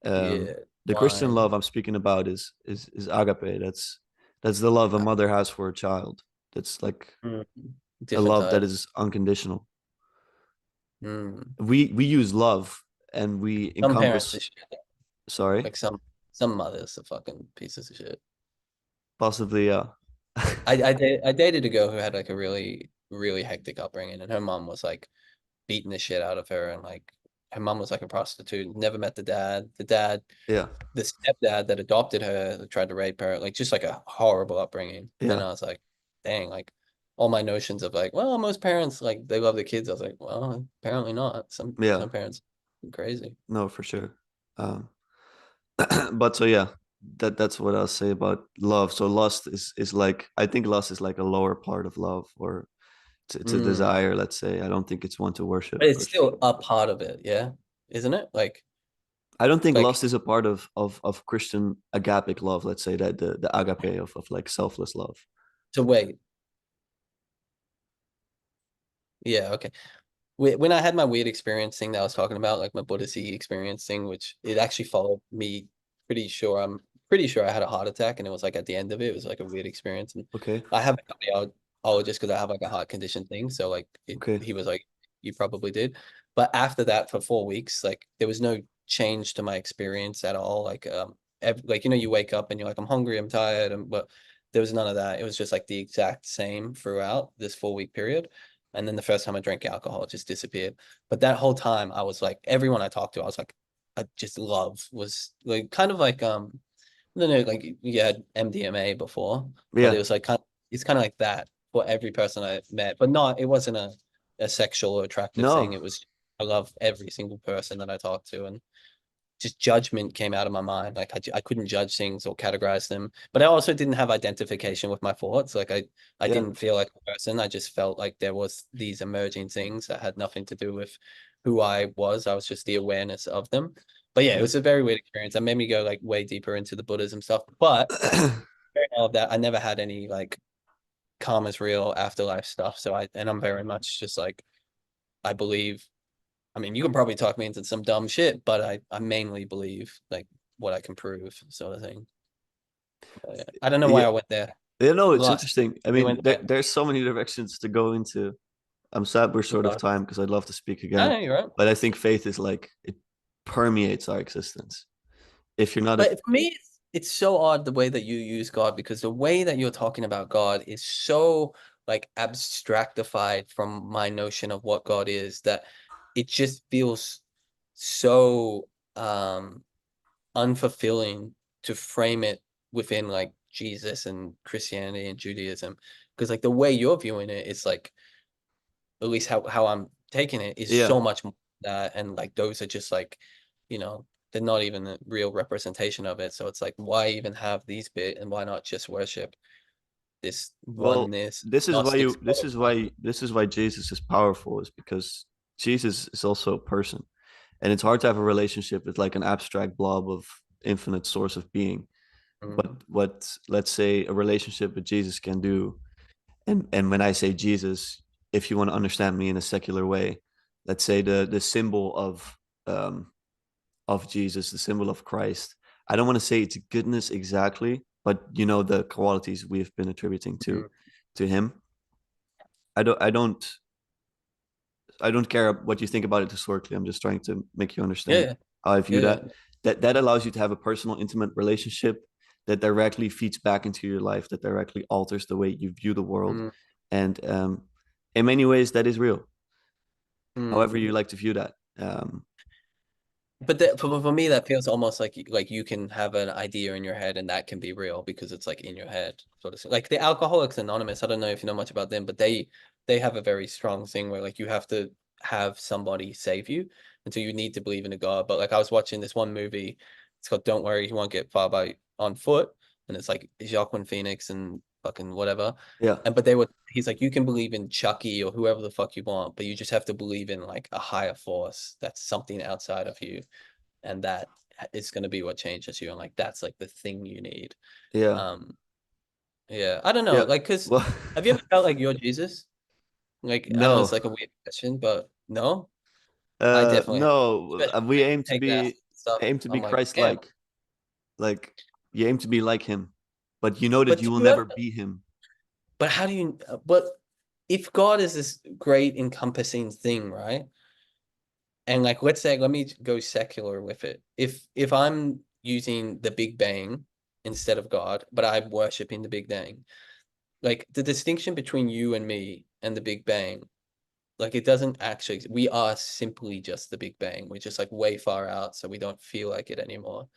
yeah, The Christian wine, love I'm speaking about is agape. That's the love a mother has for a child. That's like mm, a different love that type. is unconditional. Mm. We use love and we Some parents encompass, are shit. sorry, Like some mothers are fucking pieces of shit. possibly, yeah. I dated a girl who had like a really hectic upbringing, and her mom was like beating the shit out of her, and like her mom was like a prostitute. Never met the dad. Yeah, The stepdad that adopted her tried to rape her. Like just like a horrible upbringing. And yeah, I was like, dang, like all my notions of like, well, most parents like they love the kids. I was like, well, apparently not. yeah. Some parents are crazy. No, for sure. Um, but so yeah, that's what I'll say about love. So lust is like, I think lust is like a lower part of love, or it's a Mm. desire, let's say. I don't think it's one to worship But it's personally. still a part of it, yeah, isn't it? I don't think Like lust is a part of Christian agapic love, let's say, that the agape of like selfless love. to wait. Yeah, okay. When I had my weird experience thing that I was talking about, like my Buddhist experience thing, which it actually followed me I'm pretty sure I had a heart attack and it was like at the end of it, it was like a weird experience. And Okay, I have a cardiologist because I have like a heart condition thing. So like okay, he was like, you probably did. But after that for 4 weeks, like there was no change to my experience at all. Like like you wake up and you're like, I'm hungry, I'm tired, and but there was none of that. It was just like the exact same throughout this 4 week period. And then the first time I drank alcohol, it just disappeared. But that whole time, I was like, everyone I talked to, I was like, I just love was like kind of like I don't know, like you had MDMA before, but it yeah, was like it's kind of like that for every person I met, but not it wasn't a sexual or attractive thing. no, It was I love every single person that I talked to, and just judgment came out of my mind. Like I couldn't judge things or categorize them, but I also didn't have identification with my thoughts. Like I Yeah, didn't feel like a person. I just felt like there was these emerging things that had nothing to do with who I was. I was just the awareness of them. But yeah, it yeah. was a very weird experience. That made me go like way deeper into the Buddhism stuff. But all of that, I never had any like karma's real afterlife stuff. So I'm very much just like I believe. I mean, you can probably talk me into some dumb shit, but I mainly believe like what I can prove, sort of thing. But, yeah. I don't know why Yeah, I went there. you know, it's Lost. interesting. I We mean, went there. there's so many directions to go into. I'm sad we're short of Lost. time because I'd love to speak No, again. no, you're right. But I think faith is like it permeates our existence. If you're not a But for me, it's so odd the way that you use God because the way that you're talking about God is so like abstractified from my notion of what God is that it just feels so unfulfilling to frame it within like Jesus and Christianity and Judaism. Because like the way you're viewing it is like at least how I'm taking it is yeah. so much more than that. And like those are just like, they're not even a real representation of it. So it's like why even have these bit and why not just worship this Well, oneness, this is why Gnostic you sort of one. this is why Jesus is powerful, is because Jesus is also a person. And it's hard to have a relationship with like an abstract blob of infinite source of being. But Mm, what let's say a relationship with Jesus can do, and when I say Jesus, if you want to understand me in a secular way, let's say the symbol um of Jesus, the symbol of Christ. I don't want to say it's goodness exactly, but you know the qualities we've been attributing mm. to him. I don't care what you think about it historically. I'm just trying to make you understand Yeah, how I view yeah, that. That allows you to have a personal, intimate relationship that directly feeds back into your life, that directly alters the way you view the world. mm, And in many ways, that is real. mm. However, you like to view that. Um, But that, for me, that feels almost like you can have an idea in your head and that can be real because it's like in your head, sort of. Like the Alcoholics Anonymous. I don't know if you know much about them, but they have a very strong thing where like you have to have somebody save you, and so you need to believe in a God. But like I was watching this one movie, it's called "Don't Worry, You Won't Get Far by on Foot," and it's like Joaquin Phoenix and fucking whatever. yeah. And he's like, you can believe in Chucky or whoever the fuck you want, but you just have to believe in like a higher force that's something outside of you and that is going to be what changes you and like that's like the thing you need. Yeah. um yeah, I don't know, Yeah. like because Well, have you ever felt like you're Jesus? Like I know it's no. like a weird question, but no, I definitely have. No. Especially We when I aim to take that be stuff, I'm like, yeah, Christ-like. Like you aim to be like him, but you know that but you do will you ever, never be him. but how do you but if God is this great encompassing thing, right? And like let's say let me go secular with it. If I'm using the Big Bang instead of God, but I'm worshiping the Big Bang, like the distinction between you and me and the Big Bang, like it doesn't actually, we are simply just the Big Bang. We're just like way far out, so we don't feel like it anymore.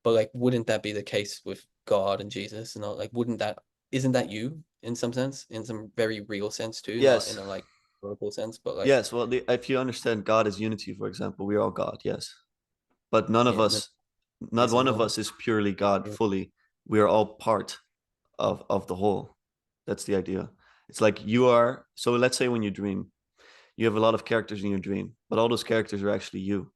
But like, wouldn't that be the case with God and Jesus? And all, like, isn't that you in some sense, in some very real sense too, not in Yes. a like local sense, but like, Yes. Well, if you understand God as unity, for example, we are all God. Yes, but in the not one of symbol. us is purely God fully. We are all part of the whole. That's the idea. It's like you are. So let's say when you dream, you have a lot of characters in your dream, but all those characters are actually you.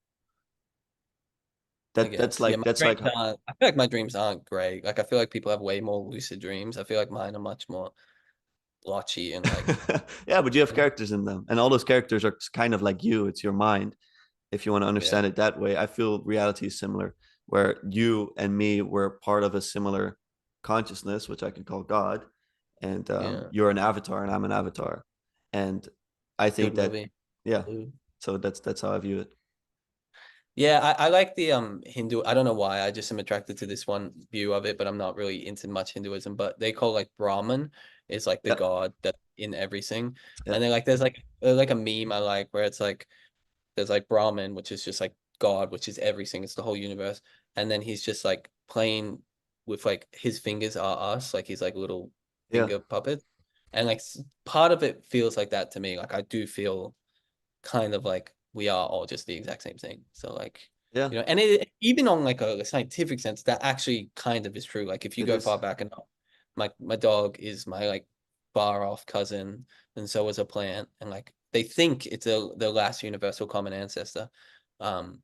I That's guess. Yeah, like my that's dreams like aren't, I feel like my dreams aren't great. Like I feel like people have way more lucid dreams. I feel like mine are much more blotchy and like, yeah, but you have you know, characters in them, and all those characters are kind of like you. It's your mind. If you want to yeah, understand it that way, I feel reality is similar, where you and me were part of a similar consciousness, which I can call God, and yeah. you're an avatar and I'm an avatar, and I think Good that, movie. yeah. Blue. So that's how I view it. Yeah, I like the Hindu. I don't know why. I just am attracted to this one view of it, but I'm not really into much Hinduism. But they call like Brahman is like the Yeah, god that in everything. yeah, And then like there's like a meme I like where it's like there's like Brahman, which is just like God, which is everything. It's the whole universe. And then he's just like playing with like his fingers are us, like he's like little yeah. finger puppet. And like part of it feels like that to me. Like I do feel kind of like we are all just the exact same thing. So like Yeah, And even on like a scientific sense, that actually kind of is true. Like if you it go is. far back enough, my dog is my like far off cousin, and so is a plant, and like they think it's the last universal common ancestor. Um,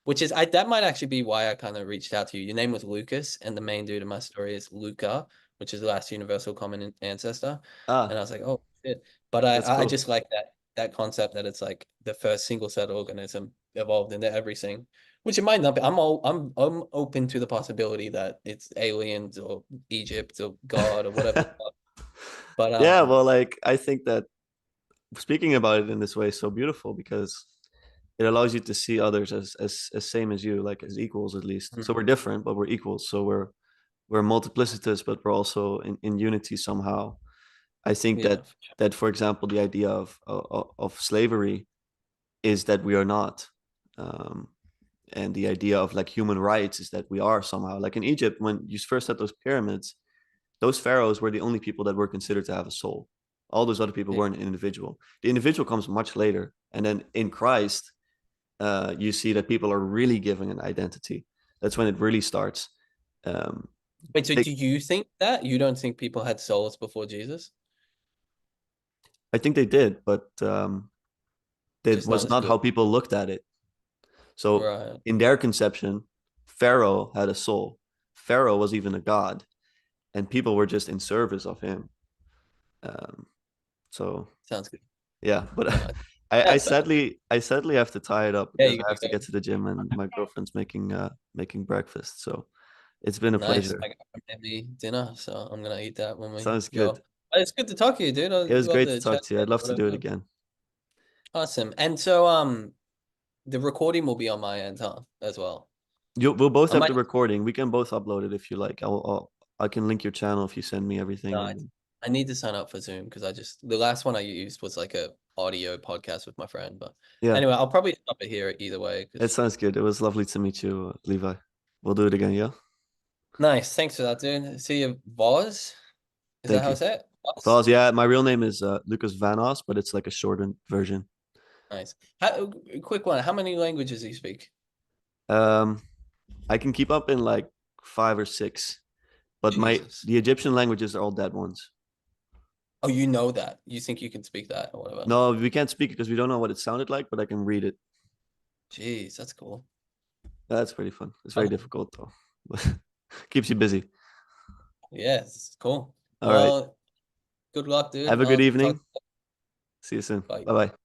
which is that might actually be why I kind of reached out to you. Your name was Lucas, and the main dude in my story is Luca, which is the last universal common ancestor. And I Ah, was like, oh shit. But that's I cool. just like that concept that it's like the first single cell organism evolved into everything, which it might not be. I'm open to the possibility that it's aliens or Egypt or God or whatever. But Yeah, well, like I think that speaking about it in this way is so beautiful because it allows you to see others as same as you, like as equals at least. So we're different, but we're equals. So we're multiplicitous, but we're also in unity somehow. I think yeah, that for example, the idea of slavery is that we are not. Um, and the idea of like human rights is that we are somehow like in Egypt when you first had those pyramids, those pharaohs were the only people that were considered to have a soul. All those other people yeah. weren't an individual. The individual comes much later, and then in Christ, you see that people are really given an identity. That's when it really starts. Um, Wait, so they, do you think that you don't think people had souls before Jesus? I think they did, but that Just not was as not good. how people looked at it. So Right. in their conception, Pharaoh had a soul. Pharaoh was even a god, and people were just in service of him. Um, so Sounds good. yeah, but No, fair. I sadly have to tie it up Yeah, because you I have to gotta get go. to the gym and my girlfriend's making breakfast. So it's been a Nice. pleasure. I got maybe dinner, so I'm gonna eat that when we Sounds good. go. But it's good to talk to you, dude. I It was love great to the talk chat. to you. I'd love to do it Whatever. again. Awesome. And so the recording will be on my end, huh? As well. We'll both I have might the recording. We can both upload it if you like. I can link your channel if you send me everything. no, And then, I need to sign up for Zoom because I just the last one I used was like a audio podcast with my friend. But yeah, anyway, I'll probably stop it here either way it because sounds good. It was lovely to meet you, Levi. We'll do it again. Yeah. nice. Thanks for that, dude. See you, Voz. Is that Thank how you. I say it? Voz? Fellas, yeah, my real name is Lucas Vanos, but it's like a shortened version. Nice. Quick one. How many languages do you speak? Um, I can keep up in like five or six, but my Jesus. the Egyptian languages are all dead ones. Oh, you know that. You think you can speak that or whatever. No, we can't speak it because we don't know what it sounded like, but I can read it. Jeez, that's cool. That's pretty fun. It's very Um, difficult though. Keeps you busy. yes, cool. All right. Well, good luck, dude. Have a good I'll talk. evening. See you soon. Bye. Bye bye.